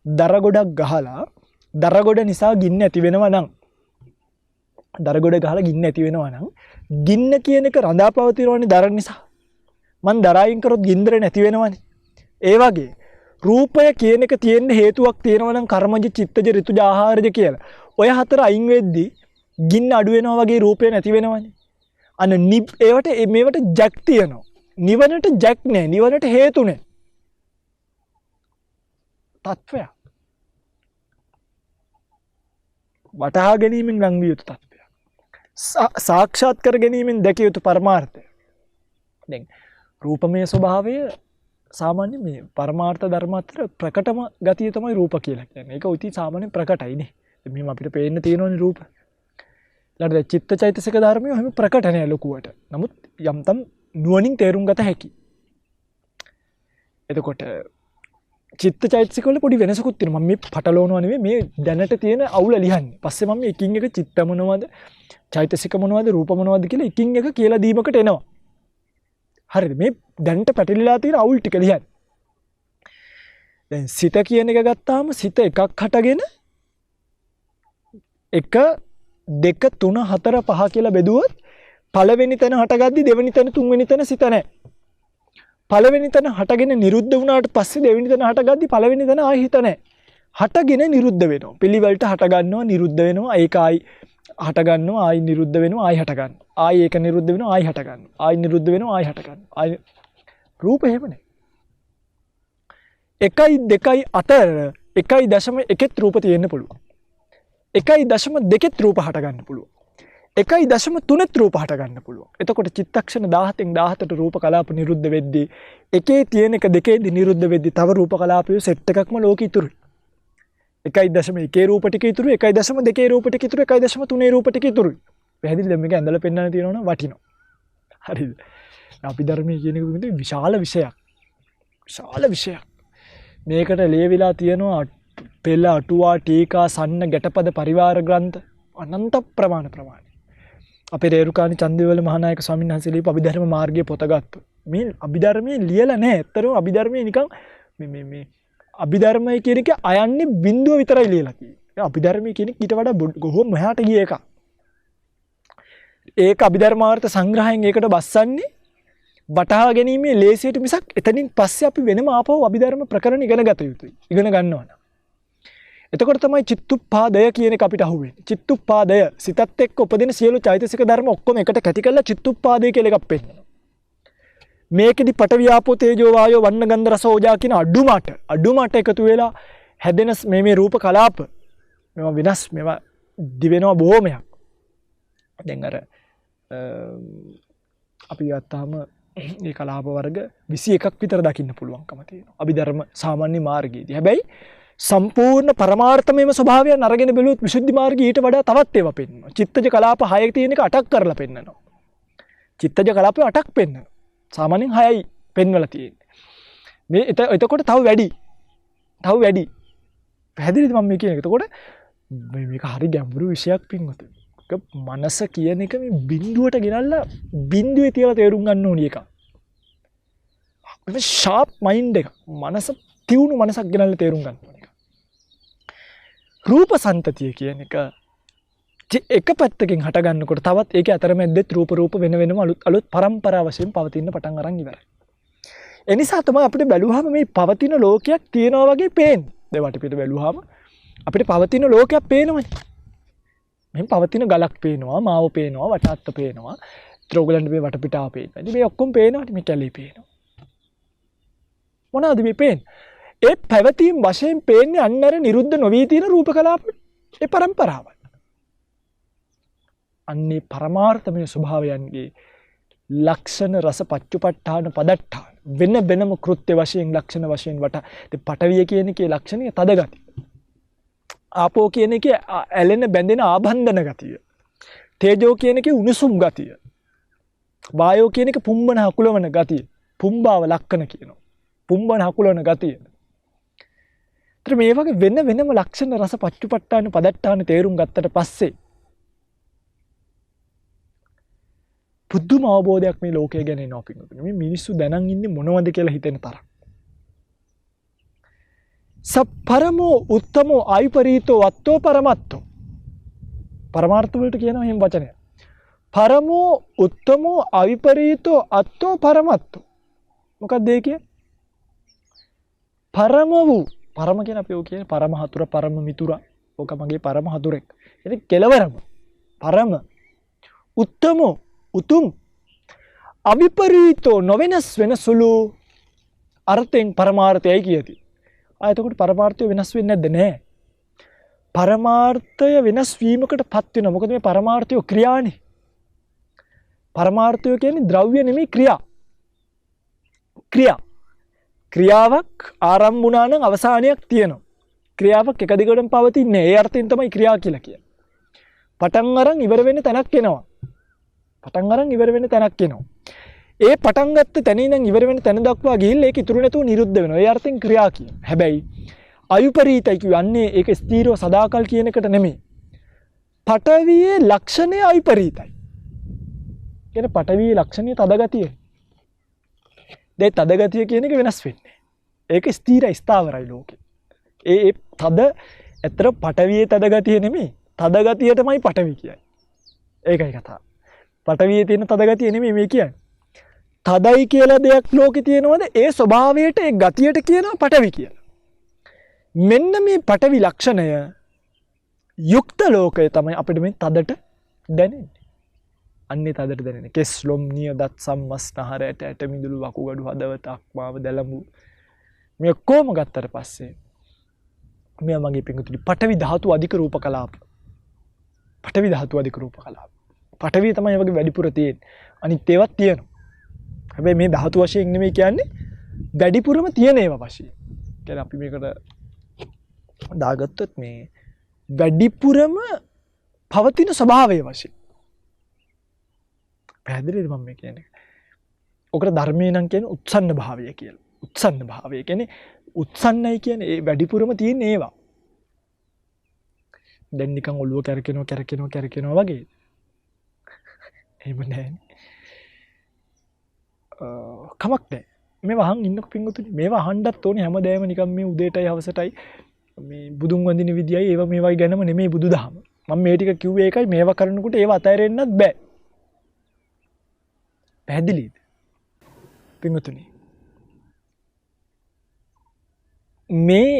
දර ගොඩක් ගහලා දර ගොඩ නිසා ගින්න ඇති වෙනවා නම් දර ගොඩ ගහලා ගින්න ඇති වෙනවා නම් ගින්න කියන එක රඳා පවතිනවනේ දර නිසා. මන් දරායින් කරොත් ගින්දර නැති වෙනවනේ. ඒ වගේ රූපය කියන එක තියෙන්න හේතුවක් තියෙනවා නම් කර්මජ, චිත්තජ, ඍතුජ, ආහාරජ කියලා. ඔය හතර අයින් වෙද්දී ගින්න අඩු වෙනවා වගේ රූපය නැති වෙනවනේ. අන්න ඒවට මේවට ජැක් තියෙනවා. නිවනට ජැක් නැහැ. නිවනට හේතු නැහැ. තත්වයක්. වටහා ගැනීමෙන් ලං විය යුතු තත්වයක්. සාක්ෂාත් කර ගැනීමෙන් දැකිය යුතු පරමාර්ථය. දැන් රූපමය ස්වභාවය සාමාන්‍ය මේ පරමාර්ථ ධර්ම අතර ප්‍රකටම ගතිය තමයි රූප කියලා කියන්නේ. ඒක උති සාමාන්‍ය ප්‍රකටයිනේ. මෙහෙම අපිට පේන්න තියෙනවනේ රූප. ඊළඟට චිත්ත චෛතසික ධර්මය එහෙම ප්‍රකට නෑ ලොකුවට. නමුත් යම්තම් නුවණින් තේරුම් ගත හැකි. එතකොට චිත්ත චෛතසික වල පොඩි වෙනසකුත් තියෙනවා. මම මේ පටලවනවා නෙමෙයි මේ දැනට තියෙන අවුල ලියන්නේ. පස්සේ මම එකින් එක චිත්ත මොනවද, චෛතසික මොනවද, රූප මොනවද කියලා එකින් එක කියලා දීමකට එනවා. හරිද? මේ දැනට පැටලිලා තියෙන අවුල් ටික ලියන්න. දැන් සිත කියන එක ගත්තාම සිත එකක් හටගෙන 1 2 3 4 5 කියලා බෙදුවොත් පළවෙනි තැන හටගද්දි දෙවෙනි තැන තුන්වෙනි තැන සිත නැහැ. පළවෙනි තැන හටගෙන නිරුද්ධ වුණාට පස්සේ දෙවෙනි තැන හටගද්දි පළවෙනි තැන ආයි හිත නැහැ. හටගෙන නිරුද්ධ වෙනවා. පිළිවෙලට හට ගන්නවා, නිරුද්ධ වෙනවා, ඒක ආයි හට ගන්නවා, ආයි නිරුද්ධ වෙනවා, ආයි හට ගන්නවා. ආයි ඒක නිරුද්ධ වෙනවා, ආයි හට ගන්නවා. ආයි නිරුද්ධ වෙනවා, ආයි හට ගන්නවා. ආයි රූප එහෙම නෙවෙයි. 1 2 අතර 1.1 රූප තියෙන්න පුළුවන්. 1.2 රූප හට ගන්න පුළුවන්. 1.3 රූප හට ගන්න පුළුවන්. එතකොට චිත්තක්ෂණ 17න් 17ට රූප කලාප නිරුද්ධ වෙද්දී එකේ තියෙන එක දෙකේදී නිරුද්ධ වෙද්දී තව රූප කලාපය සෙට් එකක්ම ලෝකෙ ඉතුරුයි. 1.1 රූප ටික ඉතුරුයි, 1.2 රූප ටික ඉතුරුයි, 1.3 රූප ටික ඉතුරුයි. පැහැදිලිද? මේක ඇඳලා පෙන්නන්න තියෙනවනම් වටිනවා. හරිද? අපි ධර්මයේ කියන එක විදිහට විශාල විෂයක්. විශාල විෂයක්. මේකට ලියවිලා තියෙනවා පෙළ අටුවා ටීකා සන්න ගැටපද පරිවාර ග්‍රන්ථ අනන්ත ප්‍රමාණ. අපේ රේරුකාණි චන්දවිමල මහානායක ස්වාමීන් වහන්සේ ලියපු අභිධර්ම මාර්ගයේ පොත ගත්තා. මේ අභිධර්මයේ ලියලා නැහැ. ඇත්තටම අභිධර්මයේ නිකන් මේ අභිධර්මයේ කියන එක අයන්නේ බිඳුව විතරයි ලියලා තියෙන්නේ. අභිධර්මයේ කියන එක ඊට වඩා කොහොම මෙහාට ගිය එකක්. ඒක අභිධර්මාර්ථ සංග්‍රහයෙන් ඒකට බස්සන්නේ වටහා ගැනීමේ ලේසියට මිසක් එතනින් පස්සේ අපි වෙනම ආපහු අභිධර්ම ප්‍රකරණ ඉගෙන ගත යුතුයි. ඉගෙන ගන්නවා නම්. එතකොට තමයි චිත්තුප්පාදය කියන එක අපිට අහුවෙන්නේ. චිත්තුප්පාදය සිතත් එක්ක උපදින සියලු චෛතසික ධර්ම ඔක්කොම එකට කැටි කරලා චිත්තුප්පාදය කියලා එකක් පෙන්නනවා. මේකෙදි පඨවි ආපෝ තේජෝ වායෝ වන්න ගන්ධ රස ඕජා කියන අඩුමට එකතු වෙලා හැදෙන මේ රූප කලාප මේවා විනාශ මේවා දිවෙනවා බොහොමයක්. දැන් අර අපි ගත්තාම මේ කලාප වර්ග 21ක් විතර දකින්න පුළුවන්කම තියෙනවා. අභිධර්ම සාමාන්‍ය මාර්ගයේදී. හැබැයි සම්පූර්ණ පරමාර්ථමයම ස්වභාවයන් අරගෙන බැලුවොත් විසුද්ධි මාර්ගය ඊට වඩා තවත් ඒවා පෙන්වනවා. චිත්තජ කලාප 6ක තියෙන එක 8ක් කරලා පෙන්නනවා. චිත්තජ කලාප 8ක් පෙන්වනවා. සාමාන්‍යයෙන් 6යි පෙන්වලා තියෙන්නේ. මේ එතකොට තව වැඩි. පැහැදිලිද මම මේ කියන එක? එතකොට මේක හරි ගැඹුරු විෂයක් පින්වතුනි. මනස කියන එක මේ බිඳුවට ගෙනල්ලා බිඳුවේ තියලා තේරුම් ගන්න ඕනි එකක්. මේ ෂාප් මයින්ඩ් එක. මනස තියුණු මනසක් ගෙනල්ලා තේරුම් ගන්න ඕනි. රූප සන්තතිය කියන එක පැත්තකින් හට ගන්නකොට තවත් ඒකේ අතරමැද්දෙත් රූප වෙනම අලුත් පරම්පරා වශයෙන් පවතින පටන් අරන් ඉවරයි. ඒ නිසා තමයි අපිට බැලුවාම මේ පවතින ලෝකයක් තියෙනවා වගේ පේන්නේ. දැන් වටපිට බැලුවාම අපිට පවතින ලෝකයක් පේනවනේ. මෙහෙම පවතින ගලක් පේනවා, මාව පේනවා, වටාත්ත පේනවා, ත්‍රෝගලන්ඩ් මේ වටපිටාව පේනවා. ඉතින් මේ ඔක්කොම පේනවානේ, මේ කැලේ පේනවා. මොනවද මේ පේන්නේ? ඒ පැවතීම් වශයෙන් පේන්නේ අන්න අර නිරුද්ධ නොවී තියෙන රූප කලාප ඒ පරම්පරාව. අන්නේ පරමාර්ථමය ස්වභාවයන්ගේ ලක්ෂණ රස පච්චුපට්ඨාන පදට්ඨාන වෙනම කෘත්‍ය වශයෙන් ලක්ෂණ වශයෙන් පඨවිය කියන එකේ ලක්ෂණය තද ගතිය. ආපෝ කියන එකේ ඇලෙන බැඳෙන ආබන්ධන ගතිය. තේජෝ කියන එකේ උණුසුම් ගතිය. වායෝ කියන එක පුම්බන හකුලවන ගතිය. පුම්බාව ලක්ෂණ කියනවා. පුම්බන හකුලවන ගතිය. ඒතර මේ වගේ වෙනම ලක්ෂණ රස පච්චුපට්ඨාන පදට්ඨාන තේරුම් ගත්තට පස්සේ පුදුම අවබෝධයක් මේ ලෝකය ගැන එනවා පිටුතුනේ. මේ මිනිස්සු දැනන් ඉන්නේ මොනවද කියලා හිතෙන තරම්. සප්පරමෝ උත්තමෝ ආයුපරීතෝ වත්තෝ පරමත්තෝ. පරමාර්ථ වලට කියනවා එහෙම වචනයක්. පරමෝ උත්තමෝ ආයුපරීතෝ අත්තෝ පරමත්තෝ. මොකක්ද ඒ කියන්නේ? පරම වූ පරම කියන අපි ඔය කියන්නේ පරම හතුර පරම මිතුරා. ඕක මගේ පරම හතුරෙක්. එනේ කෙලවරම. පරම උත්තමෝ උතුම් අවිපරීතෝ නොවෙනස් වෙන සුළු අර්ථයෙන් පරමාර්ථයයි කියති. එතකොට පරමාර්ථය වෙනස් වෙන්නේ නැද්ද? නෑ. පරමාර්ථය වෙනස් වීමකට පත් වෙනවා. මොකද මේ පරමාර්ථය ක්‍රියානේ. පරමාර්ථය කියන්නේ ද්‍රව්‍ය නෙමෙයි ක්‍රියා. ක්‍රියාවක් ආරම්භ වුණා නම් අවසානයක් තියෙනවා. ක්‍රියාවක් එක දිගටම පවතින්නේ. ඒ අර්ථයෙන් තමයි ක්‍රියා කියලා කියන්නේ. පටන් අරන් ඉවර වෙන්න තැනක් එනවා. ඒ පටන් ගත්ත තැන ඉඳන් ඉවර වෙන තැන දක්වා ගිහිල්ලා ඒක ඉතුරු නැතුව නිරුද්ධ වෙනවා. ඒ අර්ථයෙන් ක්‍රියා කියන. හැබැයි අයුපරීතයි කියන්නේ ඒක ස්ථීරව සදාකල් කියන එකට නෙමෙයි. පඨවියේ ලක්ෂණය අයුපරීතයි. කියන්නේ පඨවියේ ලක්ෂණය තදගතිය. දැන් තදගතිය කියන එක වෙනස් වෙන්නේ. ඒක ස්ථීරයි ස්ථාවරයි ලෝකේ. ඒ තද ඇත්තට පඨවියේ තදගතිය නෙමෙයි. තදගතියටමයි පඨවි කියන්නේ. ඒකයි කතාව. පඨවියේ තියෙන තදගතිය නෙමෙයි මේ කියන්නේ. තදයි කියලා දෙයක් ලෝකේ තියෙනවද? ඒ ස්වභාවයට ඒ ගතියට කියනවා පඨවි කියලා. මෙන්න මේ පඨවි ලක්ෂණය යුක්ත ලෝකය තමයි අපිට මේ තදට දැනෙන්නේ. අන්නේ තදට දැනෙන කෙස් ලොම් නිය දත් සම්මස්නහර ඇට ඇට මිදුළු වකුගඩු හදවත අක්මාව දැලඹු මේ ඔක්කොම ගත්තට පස්සේ මේ මගේ පිංගුතුනි පඨවි ධාතු අධික රූප කලාප පඨවි ධාතු අධික රූප කලාප පඨවි තමයි වගේ වැඩිපුර තියෙන්නේ අනිත් ඒවත් තියෙනවා හැබැයි මේ ධාතු වශයෙන් නෙමෙයි කියන්නේ වැඩිපුරම තියෙන ඒවා වශයෙන් කියන්නේ අපි මේකට දාගත්තොත් මේ වැඩිපුරම පවතින ස්වභාවය වශයෙන් පැහැදිලිද මම මේ කියන්නේ ඔකට ධර්මයේ නම් කියන්නේ උත්සන්න භාවය කියලා උත්සන්න භාවය කියන්නේ උත්සන්නයි කියන්නේ ඒ වැඩිපුරම තියෙන ඒවා දැන් නිකන් ඔළුව කැරකෙනවා වගේ එහෙම නැහැ කමක් නැහැ මේ වහන් ඉන්නකො පිංගුතුනි මේවා අහන්නත් ඕනේ හැමදාම නිකන් මේ උදේටයි හවසටයි මේ බුදුන් වඳින විදියයි ඒවා මේවයි ගැනම නෙමෙයි බුදුදහම මම මේ ටික කිව්වේ ඒකයි මේවා කරනකොට ඒවා අතහැරෙන්නත් බෑ පැහැදිලිද පිංගුතුනි මේ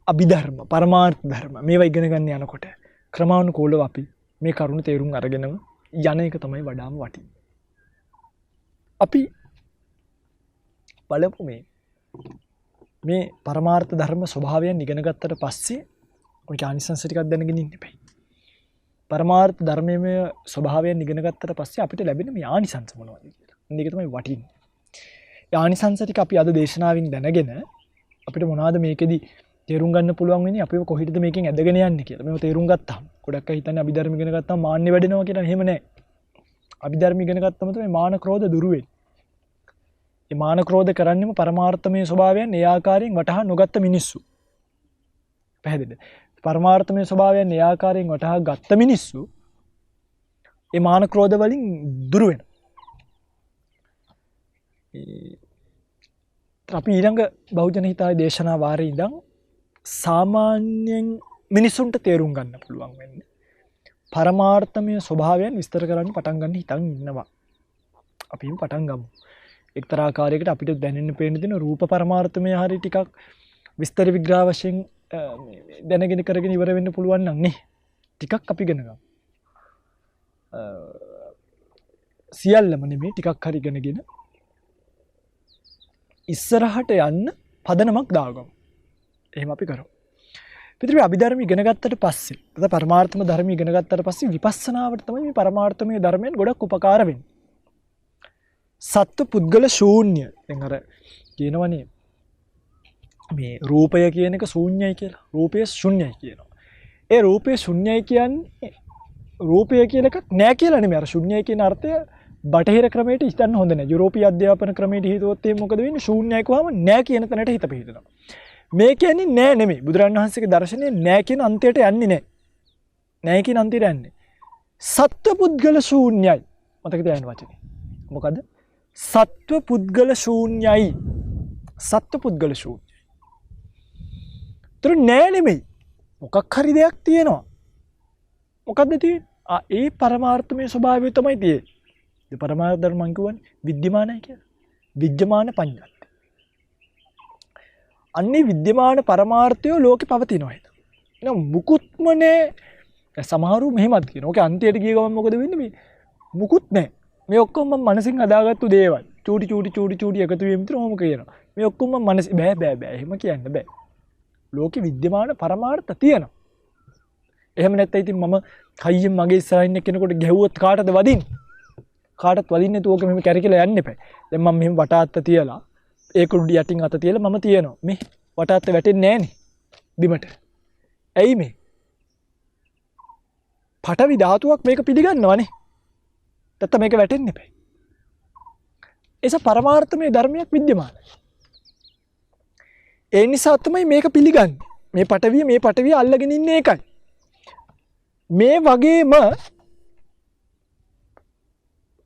අභිධර්ම පරමාර්ථ ධර්ම මේවා ඉගෙන ගන්න යනකොට ක්‍රමානුකූලව අපි මේ කරුණ තේරුම් අරගෙනම යන එක තමයි වඩාම වටින්නේ අපි බලමු මේ පරමාර්ථ ධර්ම ස්වභාවයන් ඉගෙන ගත්තට පස්සේ ඔය ආනිසංස ටිකක් දැනගෙන ඉන්න එපයි. පරමාර්ථ ධර්මයේ ස්වභාවයන් ඉගෙන ගත්තට පස්සේ අපිට ලැබෙන මේ ආනිසංස මොනවද කියලා. මේක තමයි වටින්නේ. ඒ ආනිසංස ටික අපි අද දේශනාවෙන් දැනගෙන අපිට මොනවද මේකෙදි තේරුම් ගන්න පුළුවන් වෙන්නේ අපිව කොහෙටද මේකෙන් ඇදගෙන යන්නේ කියලා. මේව තේරුම් ගත්තාම ගොඩක් අය හිතන්නේ අභිධර්ම ඉගෙන ගත්තාම මාන්නේ වැඩෙනවා කියලා. එහෙම නැහැ. අභිධර්ම ඉගෙන ගත්තම තමයි මාන ක්‍රෝධ දුරු වෙන්නේ. මේ මාන ක්‍රෝධ කරන්නේම පරමාර්ථමය ස්වභාවයන් ඒ ආකාරයෙන් වටහා නොගත්ත මිනිස්සු. පැහැදිලිද? පරමාර්ථමය ස්වභාවයන් ඒ ආකාරයෙන් වටහා ගත්ත මිනිස්සු මේ මාන ක්‍රෝධ වලින් දුරු වෙනවා. අපි ඊළඟ බහුජන හිතාය දේශනා වාරයේ ඉඳන් සාමාන්‍යයෙන් මිනිසුන්ට තේරුම් ගන්න පුළුවන් වෙන්නේ පරමාර්ථමය ස්වභාවයන් විස්තර කරන්න පටන් ගන්න හිතන් ඉන්නවා. අපි පටන් ගමු. එක්තරා ආකාරයකට අපිට දැනෙන්න පේන දෙන රූප පරමාර්ථමය හරිය ටිකක් විස්තර විග්‍රහ වශයෙන් දැනගෙන කරගෙන ඉවර වෙන්න පුළුවන් නම් නේ. ටිකක් අපි ඉගෙන ගමු. සියල්ලම නෙමෙයි ටිකක් හරි ඉගෙනගෙන ඉස්සරහට යන්න පදනමක් දාගමු. එහෙම අපි කරමු. පිටුපිට අභිධර්ම ඉගෙන ගත්තට පස්සේ, නැත්නම් පරමාර්ථම ධර්ම ඉගෙන ගත්තට පස්සේ විපස්සනාවට තමයි මේ පරමාර්ථමය ධර්මයන් ගොඩක් උපකාර වෙන්නේ. සත්ව පුද්ගල ශූන්‍ය. දැන් අර කියනවනේ මේ රූපය කියන එක ශූන්‍යයි කියලා. රූපය ශුන්‍යයි කියනවා. ඒ රූපය ශුන්‍යයි කියන්නේ රූපය කියන එකක් නෑ කියලා නෙමෙයි. අර ශුන්‍යයි කියන අර්ථය බටහිර ක්‍රමයට හිතන්න හොඳ නෑ. යුරෝපීය අධ්‍යාපන ක්‍රමයට හිතුවොත් එහෙනම් මොකද වෙන්නේ? ශූන්‍යයි කියවම නෑ කියන තැනට හිත පිහිටනවා. මේ කියන්නේ නෑ නෙමෙයි. බුදුරජාණන් වහන්සේගේ දර්ශනය නෑ කියන අන්තයට යන්නේ නෑ. නෑ කියන අන්තයට යන්නේ. සත්ව පුද්ගල ශූන්‍යයි. මතක තියාගන්න වචනේ. මොකද? සත්ව පුද්ගල ශූන්‍යයි. සත්ව පුද්ගල ශූන්‍යයි. ඒතර නෑ නෙමෙයි. මොකක් හරි දෙයක් තියෙනවා. මොකද්ද තියෙන්නේ? ඒ පරමාර්ථමය ස්වභාවය තමයි තියෙන්නේ. ඒ පරමාර්ථ ධර්ම මං කියවනේ විද්‍යමානයි කියලා. විද්‍යමාන පඤ්ඤාත්. අන්නේ විද්‍යමාන පරමාර්ථය ලෝකේ පවතිනවා හිත. එහෙනම් මුකුත්ම නෑ. සමහරු මෙහෙමත් කියනවා. ඕකේ අන්තියට ගිය ගමන් මොකද වෙන්නේ මේ? මුකුත් නෑ. මේ ඔක්කොම මම මනසින් හදාගත්තු දේවල්. චූටි එකතු වීම විතර ඕම කියනවා. මේ ඔක්කොම මම මනස බෑ. එහෙම කියන්න බෑ. ලෝකේ විද්‍යමාන පරමාර්ථ තියෙනවා. එහෙම නැත්නම් ඉතින් මම කයියෙන් මගේ ඉස්සරහින් කෙනෙකුට ගැහුවොත් කාටද වදින්නේ? කාටත් වදින්නේ නැතුව ඕක මෙහෙම කැරකිලා යන්න එපා. දැන් මම මෙහෙම වටාත්ත තියලා ඒක උඩ යටින් අත තියලා මම තියනවා. මේ වටාත්ත වැටෙන්නේ නැහනේ බිමට. ඇයි මේ? පඨවි ධාතුවක් මේක පිළිගන්නවනේ. නැත්නම් මේක වැටෙන්නේ නැහැ. ඒස පරමාර්ථමය ධර්මයක් විද්‍යමානයි. ඒ නිසා තමයි මේක පිළිගන්නේ. මේ පඨවිය අල්ලගෙන ඉන්නේ ඒකයි. මේ වගේම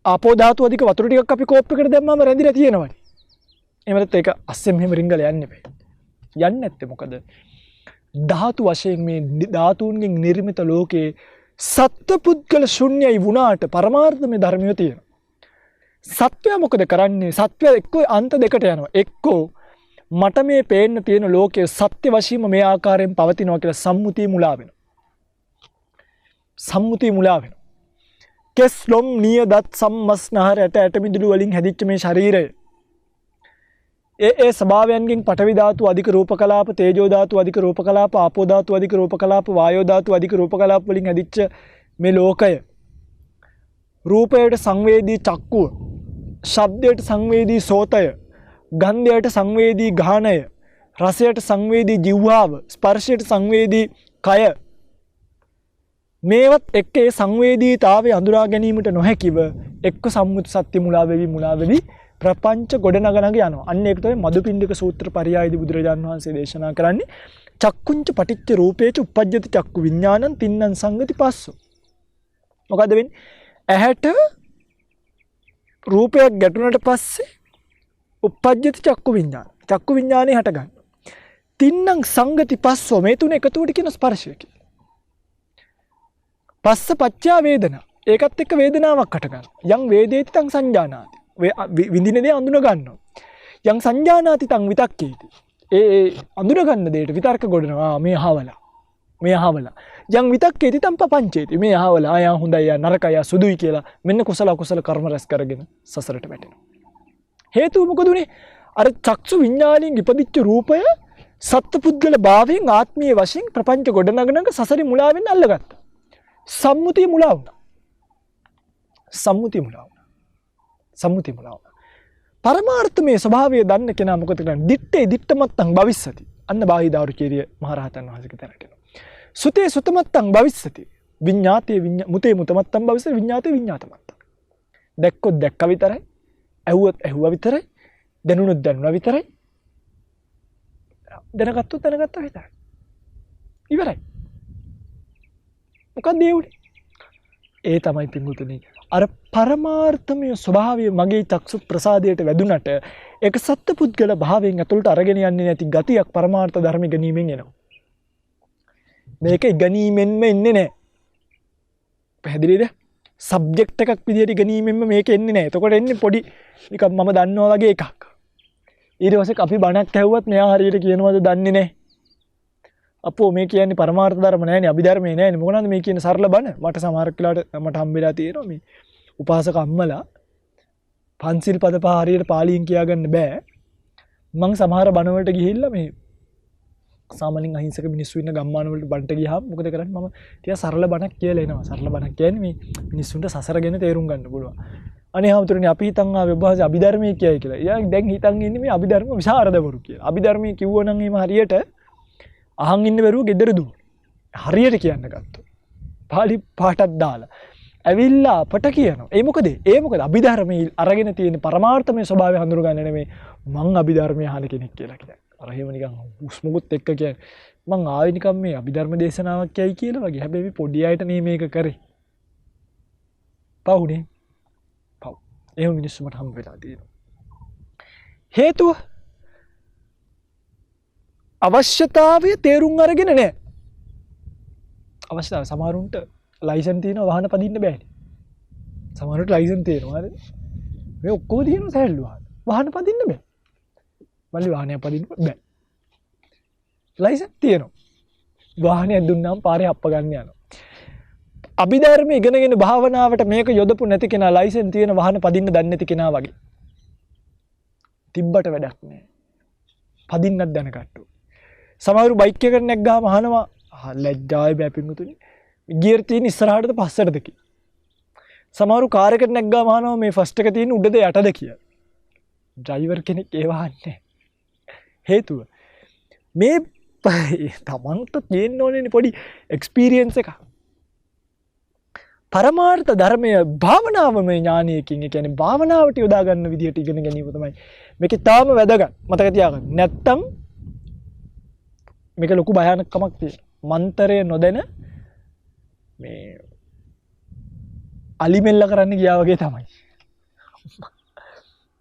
ආපෝ ධාතු අධික වතුර ටිකක් අපි කෝප් එකකට දැම්මම රැඳිලා තියෙනවනේ. එහෙම නැත්නම් ඒක අස්සෙන් මෙහෙම රිංගලා යන්නේ නැහැ. යන්නේ නැත්තේ මොකද? ධාතු වශයෙන් මේ ධාතුන්ගෙන් නිර්මිත ලෝකේ සත්පුද්ගල ශුන්‍යයි වුණාට පරමාර්ථමය ධර්මිය තියෙනවා. සත්වයා මොකද කරන්නේ? සත්වයා එක්කෝ අන්ත දෙකට යනවා. එක්කෝ මට මේ පේන්න තියෙන ලෝකයේ සත්‍ය වශයෙන්ම මේ ආකාරයෙන් පවතිනවා කියලා සම්මුතිය මුලා වෙනවා. කෙස් ලොම් නිය දත් සම්මස්නහර ඇට ඇට මිදුළු වලින් හැදිච්ච මේ ශරීරය ඒ ස්වභාවයන්ගෙන් පඨවි ධාතු අධික රූප කලාප තේජෝ ධාතු අධික රූප කලාප ආපෝ ධාතු අධික රූප කලාප වායෝ ධාතු අධික රූප කලාප වලින් හැදිච්ච මේ ලෝකය රූපයට සංවේදී චක්කුව ශබ්දයට සංවේදී සෝතය ගන්ධයට සංවේදී ගාහණය රසයට සංවේදී ජීවහාව ස්පර්ශයට සංවේදී කය මේවත් එක්ක ඒ සංවේදීතාවය අඳුරා ගැනීමට නොහැකිව එක්ක සම්මුති සත්‍ය මුලා වෙවි ප්‍රපංච ගොඩනගනග යනවා. අන්න ඒක තමයි මදුපිණ්ඩික සූත්‍ර පරියායදී බුදුරජාණන් වහන්සේ දේශනා කරන්නේ චක්කුංච පටිච්ච රූපේච උපජ්ජති චක්කු විඥානං තින්නං සංගති පස්සෝ. මොකද වෙන්නේ? ඇහැට රූපයක් ගැටුණට පස්සේ උපජ්ජති චක්කු විඥාන. චක්කු විඥානේ හට ගන්නවා. තින්නං සංගති පස්සෝ මේ තුන එකතුවට කියන ස්පර්ශය කියලා. පස්ස පච්චා වේදනා. ඒකත් එක්ක වේදනාවක් හට ගන්නවා. යං වේදේති තං සංජානාති. විඳින දේ අඳුන ගන්නවා. යං සංජානාති තං විතක්කේති. ඒ අඳුන ගන්න දෙයට විතර්ක ගොඩනවා. මේ අහවලා. යං විතක්කේති තං පපංචේති. මේ අහවලා ආයා හොඳයි යා නරකයි යා සුදුයි කියලා මෙන්න කුසල අකුසල කර්ම රැස් කරගෙන සසරට වැටෙනවා. හේතුව මොකද උනේ? අර චක්සු විඥාණයෙන් ඉපදිච්ච රූපය සත්පුද්ගල භාවයෙන් ආත්මීය වශයෙන් ප්‍රපංච ගොඩනගනක සසරේ මුලා වෙන්න අල්ලගත්තා. සම්මුතිය මුලා වුණා. පරමාර්ථමේ ස්වභාවය දන්න කෙනා මොකද කරන්නේ? දිත්තේ දිත්තමත්තං භවිස්සති. අන්න බාහිදාරුචීරිය මහරහතන් වහන්සේගේ තැනට එනවා. සුතේ සුතමත්තං භවිස්සති. විඤ්ඤාතේ මුතේ මුතමත්තං භවිස්සති. විඤ්ඤාතේ විඤ්ඤාතමත්තං. දැක්කොත් දැක්ක විතරයි. ඇහුවොත් ඇහුවා විතරයි. දැනුණොත් දැනුණා විතරයි. දැනගත්තොත් දැනගත්තා විතරයි. ඉවරයි. මොකක්ද ඒ උනේ? ඒ තමයි පිංගුතුනි අර පරමාර්ථමය ස්වභාවය මගේ චක්සු ප්‍රසාදයට වැදුනට ඒක සත්පුද්ගල භාවයෙන් ඇතුළට අරගෙන යන්නේ නැති ගතියක් පරමාර්ථ ධර්ම ගැනීමෙන් එනවා. මේක ඉගෙනීමෙන්ම එන්නේ නැහැ. පැහැදිලිද? සබ්ජෙක්ට් එකක් විදියට ඉගෙනීමෙන්ම මේක එන්නේ නැහැ. එතකොට එන්නේ පොඩි නිකන් මම දන්නවා වගේ එකක්. ඊට පස්සේ අපි බණක් ඇහුවත් මෙයා හරියට කියනවද දන්නේ නැහැ. අපෝ මේ කියන්නේ පරමාර්ථ ධර්ම නෑනේ අභිධර්මයේ නෑනේ මොකනද මේ කියන සරල බණ මට සමහරක් වෙලාවට මට හම්බෙලා තියෙනවා මේ උපාසක අම්මලා පන්සිල් පද පහ හරියට පාලියෙන් කියාගන්න බෑ මං සමහර බණ වලට ගිහිල්ලා මේ සාමාන්‍යයෙන් අහිංසක මිනිස්සු ඉන්න ගම්මාන වලට බණට ගියාම මොකද කරන්නේ මම ටික සරල බණක් කියලා එනවා සරල බණක් කියන්නේ මේ මිනිස්සුන්ට සසර ගැන තේරුම් ගන්න පුළුවන් අනේ හැමතුරුනේ අපි හිතන් ආවේ ඔබ අභිධර්මයේ කියයි කියලා. එයා දැන් හිතන් ඉන්නේ මේ අභිධර්ම විශාරදවරු කියලා. අභිධර්මයේ කිව්වනම් එහෙම හරියට අහන් ඉන්න බැරුව ගෙදර දුවන. හරියට කියන්න ගත්තොත්. පාලි පාටක් දාලා. ඇවිල්ලා අපට කියනවා. ඒ මොකද? අභිධර්මයේ අරගෙන තියෙන පරමාර්ථමය ස්වභාවය හඳුනගන්න නෙමෙයි මං අභිධර්මයේ අහන කෙනෙක් කියලා කියන්නේ. අර එහෙම නිකන් උස්මුකුත් එක්ක කියන්නේ මං ආවේ නිකන් මේ අභිධර්ම දේශනාවක් කියයි කියලා වගේ. හැබැයි පොඩි අයට නේ මේක කරේ. පවුනේ. පව්. එහෙම මිනිස්සු මට හම්බ වෙලා තියෙනවා. හේතුව අවශ්‍යතාවය තේරුම් අරගෙන නැහැ. අවශ්‍යතාවය සමහරුන්ට ලයිසන් තියෙනවා වාහන පදින්න බෑනේ. සමහරුන්ට ලයිසන් තියෙනවා හරිද? මේ ඔක්කොම තියෙනවා සැහැල්ලු වාහන. වාහන පදින්න බෑ. මල්ලි වාහනයක් පදින්න බෑ. ලයිසන් තියෙනවා. වාහනයක් දුන්නාම පාරේ හප්ප ගන්න යනවා. අභිධර්ම ඉගෙනගෙන භාවනාවට මේක යොදපු නැති කෙනා ලයිසන් තියෙන වාහන පදින්න දන්නේ නැති කෙනා වගේ. තිබ්බට වැඩක් නැහැ. පදින්නත් දැනගන්න. සමහරු බයික් එකකට නැග්ගාම අහනවා ලැජ්ජායි බෑ පිංගුතුනි. ගියර් තියෙන ඉස්සරහටද පස්සටද කියලා. සමහරු කාර් එකකට නැග්ගාම අහනවා මේ ෆස්ට් එක තියෙන උඩද යටද කියලා. ඩ්‍රයිවර් කෙනෙක් ඒ වහන්නේ. හේතුව මේ තමන්ට තියෙන්න ඕනේ පොඩි එක්ස්පීරියන්ස් එකක්. පරමාර්ථ ධර්මය භාවනාවමය ඥානයකින් ඒ කියන්නේ භාවනාවට යොදා ගන්න විදිහට ඉගෙන ගැනීම තමයි මේකේ තාම වැදගත්. මතක තියාගන්න. නැත්තම් මේක ලොකු භයානකමක් තියෙනවා. මන්තරය නොදැන මේ අලිමෙල්ල කරන්න ගියා වගේ තමයි.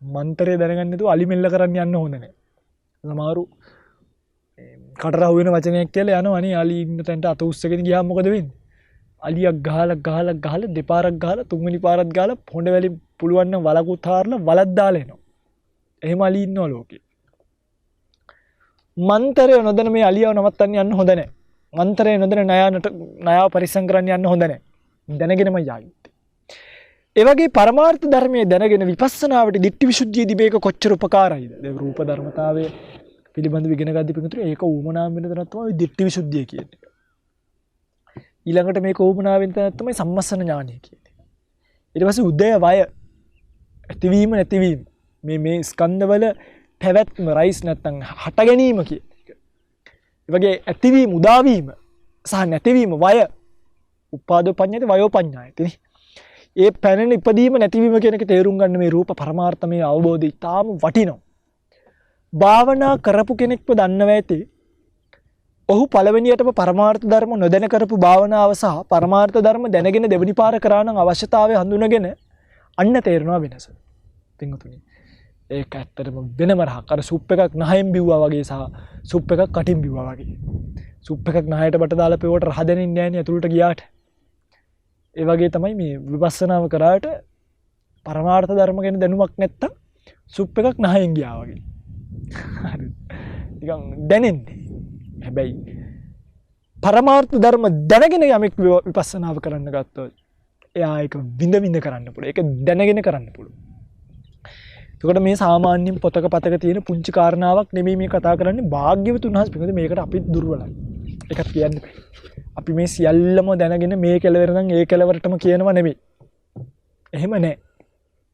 මන්තරය දැනගන්න නැතුව අලිමෙල්ල කරන්න යන්න හොඳ නැහැ. සමහරු කටරහුව වෙන වචනයක් කියලා යනවා අනේ අලි ඉන්න තැනට අත උස්සගෙන ගියාම මොකද වෙන්නේ? අලියක් ගහලා දෙපාරක් ගහලා තුන්වෙනි පාරක් ගහලා හොඬ වැලින් පුළුවන් නම් වලකුත් හාරලා වලක් දාලා එනවා. එහෙම අලි ඉන්නවා ලෝකේ. මන්තරය නොදැන මේ අලියව නවත්තන්න යන්න හොඳ නැහැ. මන්තරය නොදැන ණයාව පරිස්සම් කරන්න යන්න හොඳ නැහැ. දැනගෙනම යා යුත්තේ. ඒ වගේ පරමාර්ථ ධර්මයේ දැනගෙන විපස්සනාවට ditthi visuddhiය දිබේක කොච්චර උපකාරයිද? දැන් රූප ධර්මතාවය පිළිබඳව ඉගෙන ගද්දී පිටුතුනේ ඒක ඌමනාම වෙන තැනක් තමයි ditthi visuddhiය කියන්නේ. ඊළඟට මේක ඌමනාම වෙන තැනක් තමයි සම්මස්සන ඥානය කියන්නේ. ඊට පස්සේ උදය වය ඇතිවීම නැතිවීම මේ ස්කන්ධවල පැවැත්ම රයිස් නැත්තම් හට ගැනීම කියන එක. ඒ වගේ ඇතිවීම උදාවීම සහ නැතිවීම වය උපාදෝ පඤ්ඤාති වයෝ පඤ්ඤායති. ඒ පැනෙන ඉපදීම නැතිවීම කියන එක තේරුම් ගන්න මේ රූප පරමාර්ථමය අවබෝධය ඉතාම වටිනවා. භාවනා කරපු කෙනෙක්ව දන්නවා ඇති. ඔහු පළවෙනියටම පරමාර්ථ ධර්ම නොදැන කරපු භාවනාව සහ පරමාර්ථ ධර්ම දැනගෙන දෙවෙනි පාර කරා නම් අවශ්‍යතාවය හඳුනගෙන අන්න තේරෙනවා වෙනස. පින්වතුනි ඒක ඇත්තටම වෙනම රහක්. අර සුප් එකක් නහයෙන් බිව්වා වගේ සහ සුප් එකක් කටින් බිව්වා වගේ. සුප් එකක් නහයට බට දාලා පෙවුවට රහ දැනෙන්නේ නැහැ නේ ඇතුළට ගියාට. ඒ වගේ තමයි මේ විපස්සනාව කරාට පරමාර්ථ ධර්ම ගැන දැනුමක් නැත්තම් සුප් එකක් නහයෙන් ගියා වගේ. හරි. නිකන් දැනෙන්නේ. හැබැයි පරමාර්ථ ධර්ම දැනගෙන යමෙක් විපස්සනාව කරන්න ගත්තොත් එයා ඒක විඳ විඳ කරන්න පුළුවන්. ඒක දැනගෙන කරන්න පුළුවන්. එතකොට මේ සාමාන්‍යයෙන් පොතක පතක තියෙන පුංචි කාරණාවක් නෙමෙයි මේ කතා කරන්නේ භාග්‍යවතුන් වහන්සේ. මොකද මේකට අපි දුර්වලයි. ඒකත් කියන්න බෑ. අපි මේ සියල්ලම දැනගෙන මේ කෙලවර නම් ඒ කෙලවරටම කියනවා නෙමෙයි. එහෙම නෑ.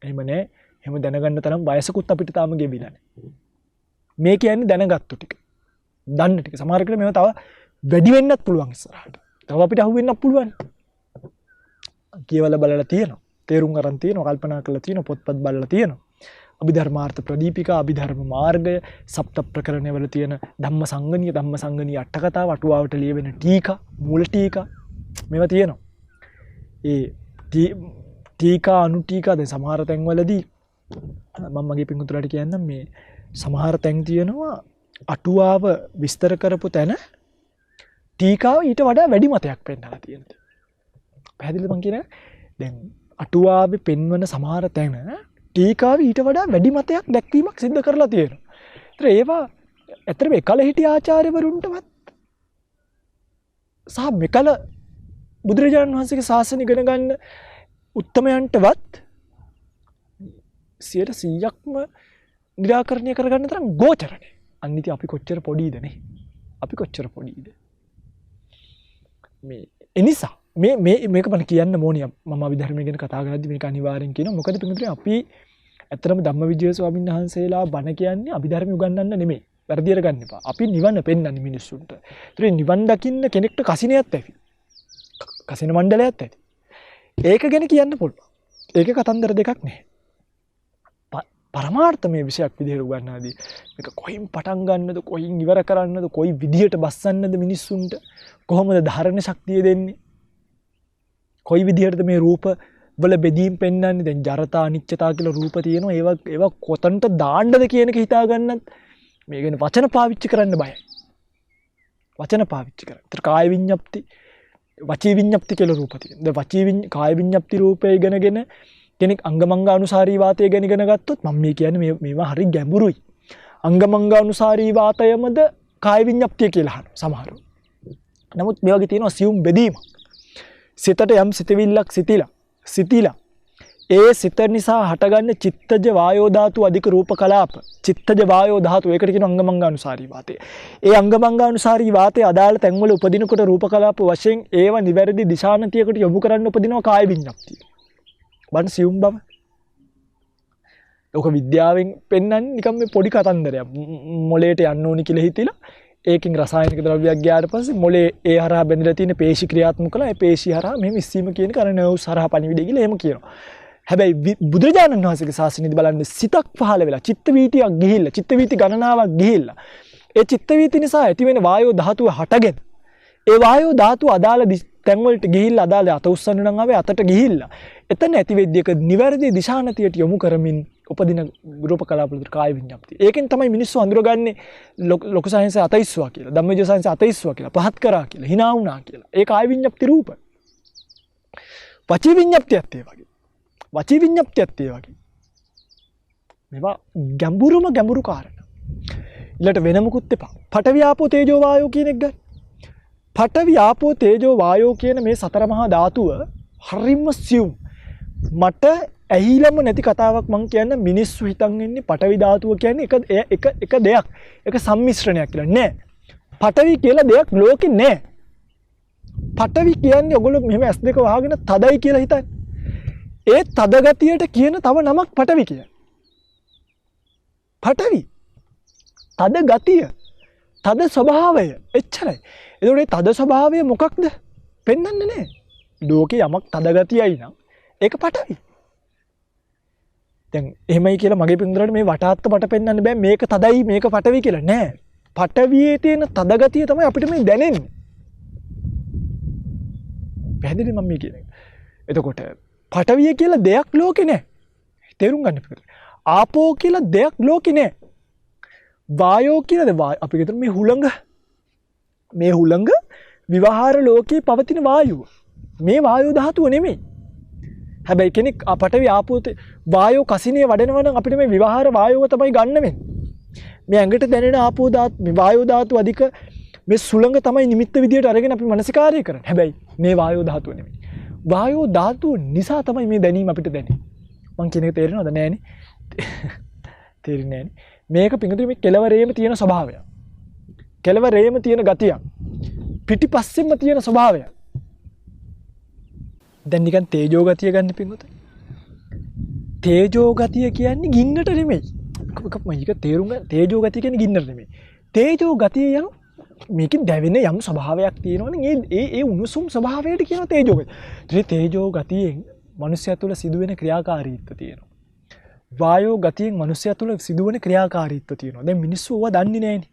එහෙම නෑ. එහෙම දැනගන්න තරම් වයසකුත් අපිට තාම ගෙවිලා නෑ. මේ කියන්නේ දැනගත්තු ටික. දන්න ටික. සමහර කෙනෙක් මේවා තව වැඩි වෙන්නත් පුළුවන් ඉස්සරහට. තව අපිට අහු වෙන්නත් පුළුවන්. කියවල බලලා තියෙනවා. තේරුම් අරන් තියෙනවා. කල්පනා කරලා තියෙනවා. පොත්පත් බලලා තියෙනවා. අභිධර්මාර්ථ ප්‍රදීපිකා අභිධර්ම මාර්ගය සප්ත ප්‍රකරණවල තියෙන ධම්මසංගණීය අට කතාව අටුවාවට ලියවෙන ටීකා මූල ටීකා මේවා තියෙනවා. ඒ ටීකා අනු ටීකා දැන් සමහර තැන්වලදී මම මගේ පින්වතුන්ට කියන්නම් මේ සමහර තැන් තියෙනවා අටුවාව විස්තර කරපු තැන ටීකාව ඊට වඩා වැඩි මතයක් පෙන්නලා තියෙනවා. පැහැදිලිද මං කියන්නේ? දැන් අටුවාවේ පෙන්වන සමහර තැන ටීකාව ඊට වඩා වැඩි මතයක් දැක්වීමක් සිද්ධ කරලා තියෙනවා. ඒතර ඒවා ඇත්තටම එකල හිටිය ආචාර්යවරුන්ටවත් සහ මෙකල බුදුරජාණන් වහන්සේගේ ශාසනය ඉගෙන ගන්න උත්තමයන්ටවත් 100%ක්ම निराකරණය කරගන්න තරම් ගෝචර නැහැ. අන්න ඉතින් අපි කොච්චර පොඩිද නේ? අපි කොච්චර පොඩිද? මේ එනිසා මේක මම කියන්න ඕනේ. මම අභිධර්මය ගැන කතා කරද්දී මේක අනිවාර්යෙන් කියනවා. මොකද පිටුතුනේ අපි ඇත්තටම ධම්මවිජය ස්වාමීන් වහන්සේලා බණ කියන්නේ අභිධර්ම උගන්වන්න නෙමෙයි. වැරදියට ගන්න එපා. අපි නිවන පෙන්වන්නේ මිනිස්සුන්ට. ඒතර නිවන් දකින්න කෙනෙක්ට කසිනයක් ඇති. කසින මණ්ඩලයක් ඇති. ඒක ගැන කියන්න පුළුවන්. ඒකේ කතන්දර දෙකක් නැහැ. පරමාර්ථමය විෂයක් විදිහට උගන්වනදී මේක කොයින් පටන් ගන්නද, කොයින් ඉවර කරන්නද, කොයි විදිහට බස්සන්නද මිනිස්සුන්ට, කොහොමද ධාරණ ශක්තිය දෙන්නේ, කොයි විදිහටද මේ රූප වල බෙදීම් පෙන්වන්නේ. දැන් ජරතා අනිච්චතා කියලා රූප තියෙනවා. ඒවා කොතනට දාන්නද කියන එක හිතා ගන්නත් මේ ගැන වචන පාවිච්චි කරන්න බයයි. වචන පාවිච්චි කරා. ඒතර කාය විඤ්ඤාප්ති, වචී විඤ්ඤාප්ති කියලා රූප තියෙනවා. දැන් කාය විඤ්ඤාප්ති රූපය ඉගෙනගෙන කෙනෙක් අංගමංගානුසාරී වාතය ගැන ඉගෙන ගත්තොත් මම මේ කියන්නේ මේවා හරි ගැඹුරුයි. අංගමංගානුසාරී වාතයමද කාය විඤ්ඤාප්තිය කියලා අහනවා සමහරව. නමුත් මේ වගේ තියෙනවා සියුම් බෙදීමක්. සිතට යම් සිතවිල්ලක් සිතිලා ඒ සිත නිසා හටගන්න චිත්තජ වායෝ ධාතු අධික රූප කලාප චිත්තජ වායෝ ධාතු ඒකට කියන අංගමංගානුසාරී වාතය. ඒ අංගමංගානුසාරී වාතය අදාළ තැන්වල උපදිනකොට රූප කලාප වශයෙන් ඒව නිවැරදි දිශානතියකට යොමු කරන්න උපදිනවා කාය විඤ්ඤාප්තිය. බන් සියුම් බව. ඔක විද්‍යාවෙන් පෙන්වන්නේ නිකම් මේ පොඩි කතන්දරයක්. මොලේට යන්න ඕනි කියලා හිතිලා ඒකෙන් රසායනික ද්‍රව්‍යයක් ගියාට පස්සේ මොලේ ඒ හරහා බැඳලා තියෙන පේශි ක්‍රියාත්මක කළා. ඒ පේශි හරහා මෙහෙම ඉස්සීම කියන කර නර්ව්ස් හරහා පණිවිඩය කියලා එහෙම කියනවා. හැබැයි බුදුරජාණන් වහන්සේගේ ශාසනයේදී බලන්නේ සිතක් පහළ වෙලා චිත්ත වීතියක් ගිහිල්ලා චිත්ත වීති ගණනාවක් ගිහිල්ලා ඒ චිත්ත වීති නිසා ඇති වෙන වායෝ ධාතුව හටගෙන ඒ වායෝ ධාතුව අදාළ තැන් වලට ගිහිල්ලා අදාළ අත උස්සන්න නම් ආවේ අතට ගිහිල්ලා එතන ඇති වෙද්දී එක නිවැරදි දිශානතියට යොමු කරමින් උපදින රූප කලාපවල කාය විඤ්ඤාප්තිය. ඒකෙන් තමයි මිනිස්සු අඳුරගන්නේ ලෝක සයන්ස් අතයිස්වා කියලා, ධම්මවිජය සයන්ස් අතයිස්වා කියලා, පහත් කරා කියලා, hina වුණා කියලා. ඒ කාය විඤ්ඤාප්ති රූප. වචී විඤ්ඤාප්තියත් ඒ වගේ. වචී විඤ්ඤාප්තියත් ඒ වගේ. මේවා ගැඹුරු කාරණා. ඊළඟට වෙන මුකුත් එපා. පඨවි ආපෝ තේජෝ වායෝ කියන එක ගන්න. පඨවි ආපෝ තේජෝ වායෝ කියන මේ සතර මහා ධාතුව හරිම සියුම් මට ඇහිලම නැති කතාවක් මං කියන්න මිනිස්සු හිතන් ඉන්නේ පටවි ධාතුව කියන්නේ එක දෙයක්. එක සම්මිශ්‍රණයක් කියලා. නෑ. පටවි කියලා දෙයක් ලෝකේ නෑ. පටවි කියන්නේ ඔයගොල්ලෝ මෙහෙම S2 වහගෙන තදයි කියලා හිතන්නේ. ඒ තද ගතියට කියන තව නමක් පටවි කියලා. පටවි. තද ගතිය. තද ස්වභාවය. එච්චරයි. එතකොට මේ තද ස්වභාවය මොකක්ද? පෙන්වන්නේ නෑ. ලෝකේ යමක් තද ගතියයි නම් ඒක පටවි. දැන් එහෙමයි කියලා මගේ පින්දුරට මේ වටාත්ත මට පෙන්වන්න බෑ මේක තදයි මේක පටවි කියලා නෑ. පටවියේ තියෙන තද ගතිය තමයි අපිට මේ දැනෙන්නේ. පැහැදිලි මම මේ කියන්නේ. එතකොට පටවිය කියලා දෙයක් ලෝකේ නෑ. තේරුම් ගන්න පිටු. ආපෝ කියලා දෙයක් ලෝකේ නෑ. වායෝ කියලා අපි හිතමු මේ හුළඟ. මේ හුළඟ විවහාර ලෝකේ පවතින වායුව. මේ වායෝ ධාතුව නෙමෙයි. හැබැයි කෙනෙක් පටවි ආපෝ වායෝ කසිනිය වඩනවා නම් අපිට මේ විවහාර වායුව තමයි ගන්න වෙන්නේ. මේ ඇඟට දැනෙන ආපෝ ධාතු මේ වායෝ ධාතු අධික මේ සුළඟ තමයි නිමිත්ත විදියට අරගෙන අපි මනසිකාරය කරන්නේ. හැබැයි මේ වායෝ ධාතුව නෙමෙයි. වායෝ ධාතුව නිසා තමයි මේ දැනීම අපිට දැනෙන්නේ. මං කියන එක තේරෙනවද නෑනේ? තේරෙන්නේ නෑනේ. මේක පිඟුතුනේ මේ කෙලවරේම තියෙන ස්වභාවය. කෙලවරේම තියෙන ගතිය. පිටිපස්සෙන්ම තියෙන ස්වභාවය. දැන් නිකන් තේජෝ ගතිය ගන්න පිඟුතුනේ. තේජෝ ගතිය කියන්නේ ගින්නට නෙමෙයි. මේක තේරුම් ගන්න තේජෝ ගතිය කියන්නේ ගින්නට නෙමෙයි. තේජෝ ගතිය යන මේකෙන් දැවෙන යම් ස්වභාවයක් තියෙනවනේ ඒ උණුසුම් ස්වභාවයට කියන තේජෝ ගතිය. ඒ තේජෝ ගතියෙන් මනුස්සයා තුළ සිදුවෙන ක්‍රියාකාරීත්වය තියෙනවා. වායෝ ගතියෙන් මනුස්සයා තුළ සිදුවෙන ක්‍රියාකාරීත්වය තියෙනවා. දැන් මිනිස්සු ඕවා දන්නේ නැහැනේ.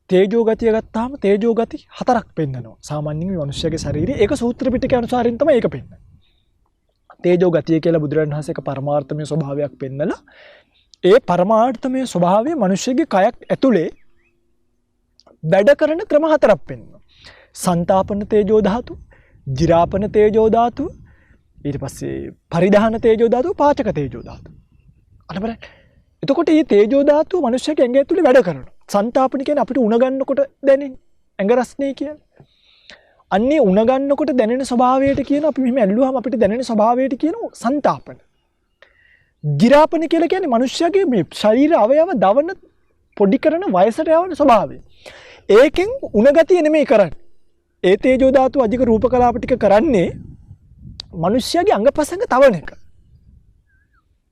තේජෝ ගතිය ගත්තාම තේජෝ ගති හතරක් පෙන්නනවා. සාමාන්‍යයෙන් මේ මනුස්සයාගේ ශරීරයේ ඒක සූත්‍ර පිටකේ අනුසාරින් තමයි ඒක පෙන්නන්නේ. තේජෝ ගතිය කියලා බුදුරජාණන් වහන්සේ එක පරමාර්ථමය ස්වභාවයක් පෙන්නලා ඒ පරමාර්ථමය ස්වභාවය මනුස්සයාගේ කයක් ඇතුලේ වැඩ කරන ක්‍රම හතරක් පෙන්වනවා. සංතාපන තේජෝ ධාතු, ජිරාපන තේජෝ ධාතු, ඊට පස්සේ පරිධාන තේජෝ ධාතු, පාචක තේජෝ ධාතු. අන්න බලන්න. එතකොට මේ තේජෝ ධාතුව මනුස්සයාගේ ඇඟ ඇතුලේ වැඩ කරනවා. සංතාපන කියන්නේ අපිට උණ ගන්නකොට දැනෙන ඇඟ රස්නේ කියන්නේ. අන්නේ උණ ගන්නකොට දැනෙන ස්වභාවයට කියන අපි මෙහෙම ඇල්ලුවාම අපිට දැනෙන ස්වභාවයට කියනවා සංතාපන. ජිරාපන කියලා කියන්නේ මනුස්සයාගේ මේ ශරීර අවයව දවන පොඩි කරන වයසට යවන ස්වභාවය. ඒකෙන් උණ ගතිය නෙමෙයි කරන්නේ. ඒ තේජෝ ධාතු අධික රූප කලාප ටික කරන්නේ මනුස්සයාගේ අංගපසංග තවන එක.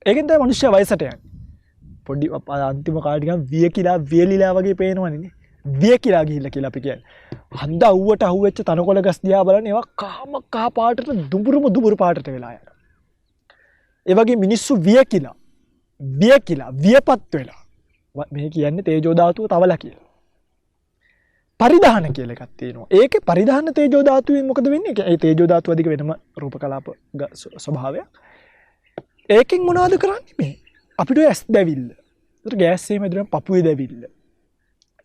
ඒකෙන් තමයි මනුස්සයා වයසට යන්නේ. පොඩි අන්තිම කාලේ නිකන් වියකිලා වියලිලා වගේ පේනවනේ. වියකිලා ගිහිල්ලා කියලා අපි කියන්නේ. හන්ද අවුවට අහුවෙච්ච තනකොළ ගස් දිහා බලන්න ඒවා කහ පාටට දුඹුරු පාටට වෙලා යනවා. ඒ වගේ මිනිස්සු වියපත් වෙලා. මේ කියන්නේ තේජෝ ධාතුව තවලා කියලා. පරිධාන කියලා එකක් තියෙනවා. ඒකේ පරිධාන තේජෝ ධාතුවෙන් මොකද වෙන්නේ? ඒ තේජෝ ධාතුව අධික වෙනම රූප කලාප ස්වභාවයක්. ඒකෙන් මොනවද කරන්නේ මේ? අපිට ඇස් දැවිල්ල. ඒතර ගෑස් එහෙම දුරන් පපුවේ දැවිල්ල.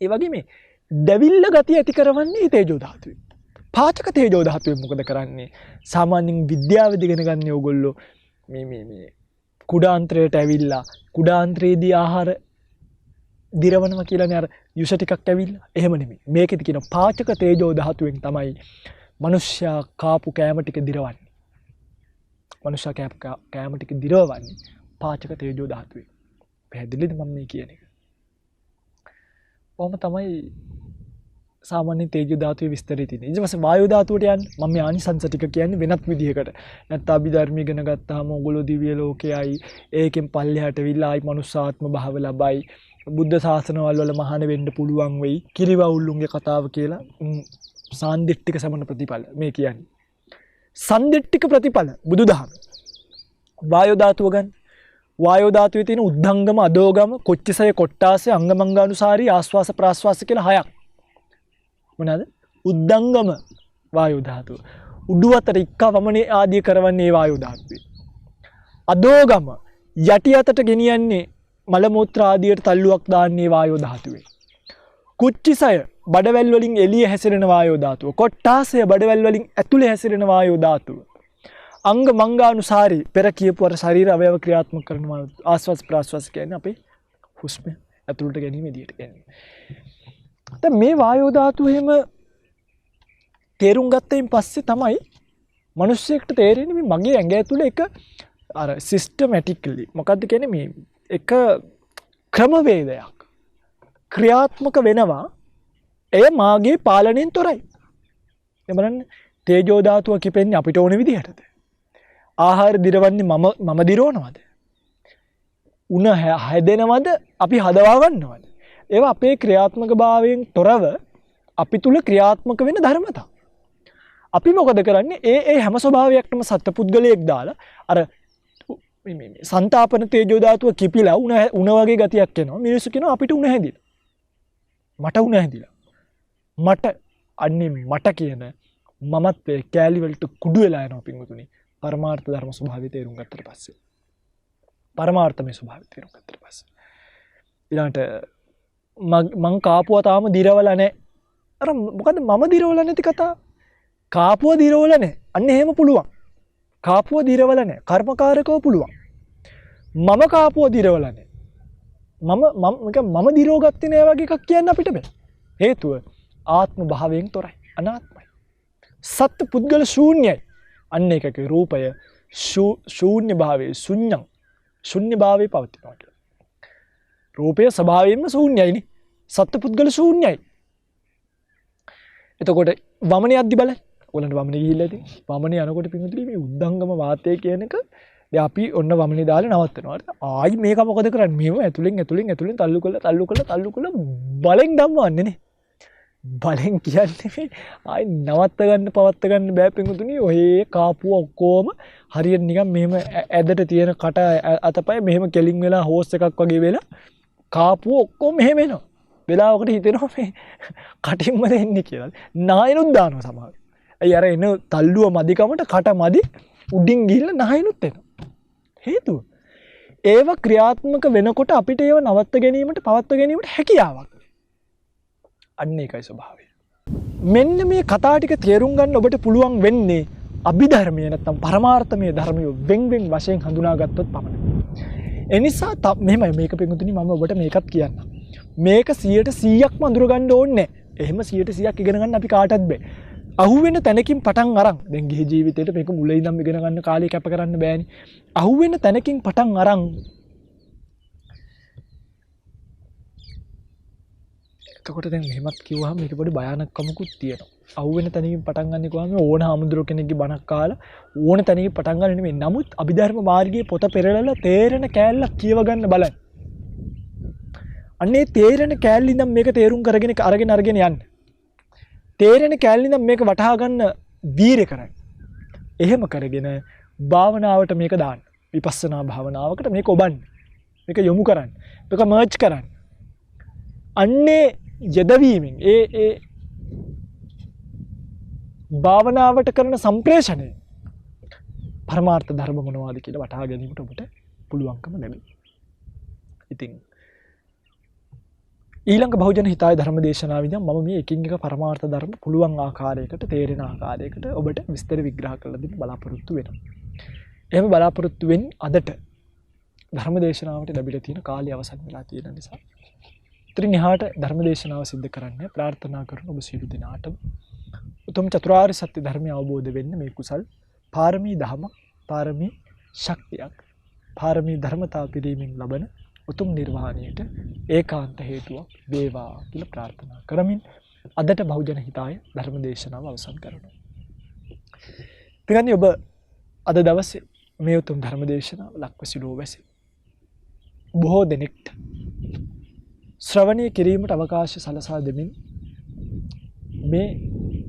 ඒ වගේ මේ දැවිල්ල ගතිය ඇති කරවන්නේ තේජෝ ධාතුවෙන්. පාචක තේජෝ ධාතුවෙන් මොකද කරන්නේ? සාමාන්‍යයෙන් විද්‍යාවේදී ඉගෙන ගන්න ඕගොල්ලෝ මේ කුඩාන්ත්‍රයට ඇවිල්ලා කුඩාන්ත්‍රයේදී ආහාර දිරවනවා කියලානේ අර යුෂ ටිකක් ඇවිල්ලා. එහෙම නෙමෙයි. මේකෙදි කියන පාචක තේජෝ ධාතුවෙන් තමයි මිනිස්සයා කාපු කෑම ටික දිරවන්නේ. මිනිස්සයා කෑම ටික දිරවන්නේ පාචක තේජෝ ධාතුවෙන්. පැහැදිලිද මම මේ කියන එක? ඔහොම තමයි සාමාන්‍ය තේජෝ ධාතුවේ විස්තරය තියෙන්නේ. ඊට පස්සේ වායු ධාතුවට යන්නේ මම මේ ආනිසංස ටික කියන්නේ වෙනත් විදිහකට. නැත්නම් අභිධර්ම ඉගෙන ගත්තාම ඕගොල්ලෝ දිව්‍ය ලෝකයයි ඒකෙන් පල්ලෙහාට විල්ලා ආයි මනුස්සාත්ම භාව ලබයි. බුද්ධ ශාසනවල වල මහාන වෙන්න පුළුවන් වෙයි. කිරිවවුල්ලුන්ගේ කතාව කියලා සාන්දිටික සමන ප්‍රතිඵල මේ කියන්නේ. සන්දිටික ප්‍රතිඵල බුදුදහම. වායු ධාතුව ගන්න. වායෝ ධාතුවේ තියෙන උද්ධංගම අදෝගම කොච්චසය කොට්ටාසය අංගමංගානුසාරී ආස්වාස ප්‍රාස්වාස කියලා හයක්. මොනවාද? උද්ධංගම වායෝ ධාතුව. උඩු අතට ඉක්කා වමනේ ආදී කරවන්නේ වායෝ ධාතුවේ. අදෝගම යටි අතට ගෙනියන්නේ මල මූත්‍ර ආදියට තල්ලුවක් දාන්නේ වායෝ ධාතුවේ. කුච්චිසය බඩවැල් වලින් එළිය හැසිරෙන වායෝ ධාතුව. කොට්ටාසය බඩවැල් වලින් ඇතුලේ හැසිරෙන වායෝ ධාතුව. අංග මංගානුසාරී පෙර කියපු අර ශරීර අවයව ක්‍රියාත්මක කරනවා ආස්වාස් ප්‍රාස්වාස් කියන්නේ අපේ හුස්ම ඇතුළට ගැනීම විදියට කියන්නේ. දැන් මේ වායෝ ධාතුව එහෙම තේරුම් ගත්තයින් පස්සේ තමයි මිනිස්සෙක්ට තේරෙන්නේ මේ මගේ ඇඟ ඇතුලේ එක අර සිස්ටමැටිකලි මොකද්ද කියන්නේ මේ එක ක්‍රමවේදයක් ක්‍රියාත්මක වෙනවා. එය මාගේ පාලනයෙන් තොරයි. දැන් බලන්න තේජෝ ධාතුව කිපෙන්නේ අපිට ඕන විදිහටද? ආහාර දිරවන්නේ මම දිරවනවද? උණ හැදෙනවද? අපි හදවා ගන්නවද? ඒවා අපේ ක්‍රියාත්මක භාවයෙන් තොරව අපි තුල ක්‍රියාත්මක වෙන ධර්මතා. අපි මොකද කරන්නේ? ඒ හැම ස්වභාවයක්ටම සත්පුද්ගලයෙක් දාලා අර මේ සංතාපන තේජෝ ධාතුව කිපිලා උණ වගේ ගතියක් එනවා. මිනිස්සු කියනවා අපිට උණ හැදිලා. මට උණ හැදිලා. මට අන්නේ මට කියන මමත්වයේ කෑලි වලට කුඩු වෙලා යනවා පින්වතුනි. පරමාර්ථ ධර්ම ස්වභාවය තේරුම් ගත්තට පස්සේ. පරමාර්ථමය ස්වභාවය තේරුම් ගත්තට පස්සේ. ඊළඟට මං කාපුවා තාම දිරවලා නැහැ. අර මොකද මම දිරවලා නැති කතාව. කාපුවා දිරවලා නැහැ. අන්න එහෙම පුළුවන්. කාපුවා දිරවලා නැහැ. කර්මකාරකව පුළුවන්. මම කාපුවා දිරවලා නැහැ. මම දිරව ගත්තේ නැහැ වගේ එකක් කියන්න අපිට බෑ. හේතුව ආත්ම භාවයෙන් තොරයි. අනාත්මයි. සත්ත්ව පුද්ගල ශූන්‍යයි. අන්න එකක රූපය ශූන්‍ය භාවයේ ශුන්‍යං ශුන්‍ය භාවයේ පවතිනවා කියලා. රූපය ස්වභාවයෙන්ම ශූන්‍යයිනේ. සත්ත්ව පුද්ගල ශූන්‍යයි. එතකොට වමනේ අද්දි බලන්න. ඔයගලන්ට වමනේ ගිහිල්ලා ඉතින් වමනේ යනකොට පිටුතුලි මේ උද්දංගම වාතය කියන එක දැන් අපි ඔන්න වමනේ දාලා නවත්තනවා. ආයි මේක මොකද කරන්නේ? මේව ඇතුලෙන් තල්ලු කරලා බලෙන් ධම්මවන්නේ නේ. බලෙන් කියන්නේ ආයි නවත්ත ගන්න පවත්ත ගන්න බෑ පිටුතුනි. ඔය කාපුව ඔක්කොම හරියට නිකන් මෙහෙම ඇදට තියෙන කට අතපය මෙහෙම කෙලින් වෙලා හෝස් එකක් වගේ වෙලා කාපුව ඔක්කොම මෙහෙම එනවා. වෙලාවකට හිතෙනවා මේ කටින්ම දෙන්නේ කියලා. නායනුත් දානවා සමහර. අය අර එන තල්ලුව මදිකමට කට මදි උඩින් ගිහිල්ලා නායනුත් එනවා. හේතුව ඒව ක්‍රියාත්මක වෙනකොට අපිට ඒව නවත්ත ගැනීමට පවත්ව ගැනීමට හැකියාවක්. අන්න ඒකයි ස්වභාවය. මෙන්න මේ කතා ටික තේරුම් ගන්න ඔබට පුළුවන් වෙන්නේ අභිධර්මය නැත්නම් පරමාර්ථමය ධර්මය වෙන් වශයෙන් හඳුනාගත්තොත් පමණයි. එනිසා මෙහෙමයි මේක පිටුතුනි මම ඔබට මේකත් කියන්නම්. මේක 100%ක්ම අඳුර ගන්න ඕනේ නැහැ. එහෙම 100%ක් ඉගෙන ගන්න අපි කාටවත් බෑ. අහුවෙන තැනකින් පටන් අරන් දැන් ගිහි ජීවිතේට මේක මුල ඉඳන් ඉගෙන ගන්න කාලේ කැප කරන්න බෑනේ. අහුවෙන තැනකින් පටන් අරන් එතකොට දැන් මෙහෙමත් කිව්වහම මේක පොඩි භයානකමකුත් තියෙනවා. අහුවෙන තැනකින් පටන් ගන්න කිව්වම ඕන ආමුද්‍රෝ කෙනෙක්ගේ බණක් කාලා ඕන තැනකින් පටන් ගන්න නෙමෙයි. නමුත් අභිධර්ම මාර්ගයේ පොත පෙරලලා තේරෙන කෑල්ලක් කියව ගන්න බලන්න. අන්නේ තේරෙන කෑල්ල ඉඳන් මේක තේරුම් අරගෙන යන්න. තේරෙන කෑල්ල ඉඳන් මේක වටහා ගන්න වීරය කරන්න. එහෙම කරගෙන භාවනාවට මේක දාන්න. විපස්සනා භාවනාවකට මේක ඔබන්න. මේක යොමු කරන්න. මේක මර්ජ් කරන්න. අන්නේ යදවීමෙන් ඒ භාවනාවට කරන සම්ප්‍රේෂණය පරමාර්ථ ධර්ම මොනවාද කියලා වටහා ගැනීමට ඔබට පුළුවන්කම ලැබෙයි. ඉතින් ඊළඟ බහුජන හිතාය ධර්ම දේශනාවෙන් මම මේ එකින් එක පරමාර්ථ ධර්ම පුළුවන් ආකාරයකට තේරෙන ආකාරයකට ඔබට විස්තර විග්‍රහ කරලා දෙන්න බලාපොරොත්තු වෙනවා. එහෙම බලාපොරොත්තු වෙන්නේ අදට ධර්ම දේශනාවට ලැබිලා තියෙන කාලය අවසන් වෙලා තියෙන නිසා. ඉතින් එහාට ධර්ම දේශනාව සිද්ධ කරන්න ප්‍රාර්ථනා කරන ඔබ සියලු දෙනාටම උතුම් චතුරාර්ය සත්‍ය ධර්මය අවබෝධ වෙන්න මේ කුසල් පාරමී දහමක් පාරමී ශක්තියක් පාරමී ධර්මතා පිරීමෙන් ලබන උතුම් නිර්වාණයට ඒකාන්ත හේතුවක් වේවා කියලා ප්‍රාර්ථනා කරමින් අදට බහුජන හිතාය ධර්ම දේශනාව අවසන් කරනවා. පිටන්නේ ඔබ අද දවසේ මේ උතුම් ධර්ම දේශනාව ලක්වැසි ලෝවැසි බොහෝ දෙනෙක්ට ශ්‍රවණය කිරීමට අවකාශ සලසා දෙමින් මේ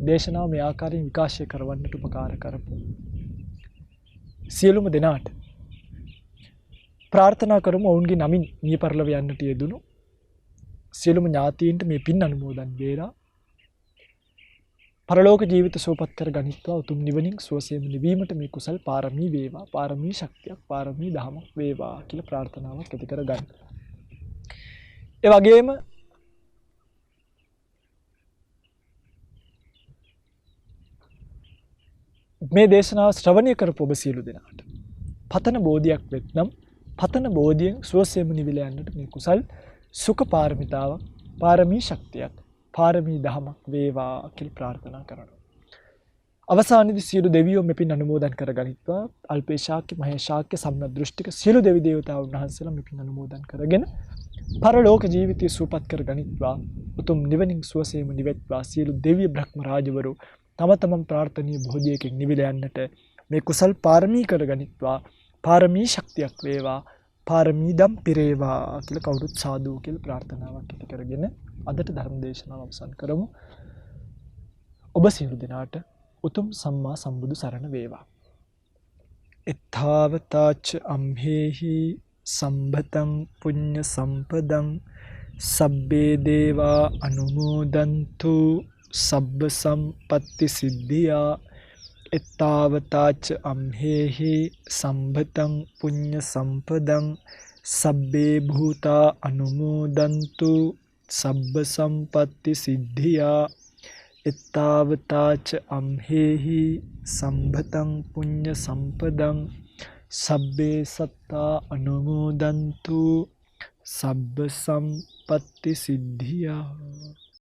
දේශනාව මේ ආකාරයෙන් විකාශය කරවන්නට උපකාර කරපු සියලුම දෙනාට ප්‍රාර්ථනා කරමු ඔවුන්ගේ නමින් මිය පරලොව යන්නට යෙදුණු සියලුම ඥාතීන්ට මේ පින් අනුමෝදන් වේලා පරලෝක ජීවිත සුවපත් කර ගනිත්වා උතුම් නිවනින් සුවසේම නිවීමට මේ කුසල් පාරමී වේවා පාරමී ශක්තියක් පාරමී දහමක් වේවා කියලා ප්‍රාර්ථනාවක් ඇති කර ගන්න. ඒ වගේම මේ දේශනාව ශ්‍රවණය කරපු ඔබ සියලු දෙනාට පතන බෝධියක් වෙත්නම් පතන බෝධියෙන් සුවසේම නිවිල යන්නට මේ කුසල් සුඛ පාරමිතාවක් පාරමී ශක්තියක් පාරමී දහමක් වේවා කියලා ප්‍රාර්ථනා කරනවා. අවසානයේදී සියලු දෙවියෝ මෙපින් අනුමෝදන් කරගනිත්වා. අල්පේ ශාක්‍ය, මහේ ශාක්‍ය, සම්‍යක් දෘෂ්ටික සියලු දෙවි දේවතාවුන් වහන්සේලා මෙපින් අනුමෝදන් කරගෙන පරලෝක ජීවිතය සූපත් කරගනිත්වා. උතුම් නිවනින් සුවසේම නිවෙත්වා. සියලු දෙවිය බ්‍රහ්ම රාජවරු තම තමන් ප්‍රාර්ථනීය භෝධියකින් නිවිල යන්නට මේ කුසල් පාරමී කරගනිත්වා. පාරමී ශක්තියක් වේවා. පාරමීදම් පිරේවා කියලා කවුරුත් සාදු කියලා ප්‍රාර්ථනාවක් ඇති කරගෙන අදට ධර්ම දේශනාව අවසන් කරමු. ඔබ සියලු දෙනාට උතුම් සම්මා සම්බුදු සරණ වේවා. එත්තාවතාච අම්හෙහි සම්භතං පුඤ්ඤ සම්පදං සබ්බේ දේවා අනුමෝදන්තු සබ්බ සම්පත්ති සිද්ධියා. එත්තාවතාච අම්හෙහි සම්භතං පුඤ්ඤ සම්පදං සබ්බේ භූතා අනුමෝදන්තු සබ්බ සම්පත්ති සිද්ධියා. එත්තාවතාච අම්හෙහි සම්භතං පුඤ්ඤ සම්පදං සබ්බේ සත්තා අනුමෝදන්තු සබ්බ සම්පත්ති සිද්ධියා.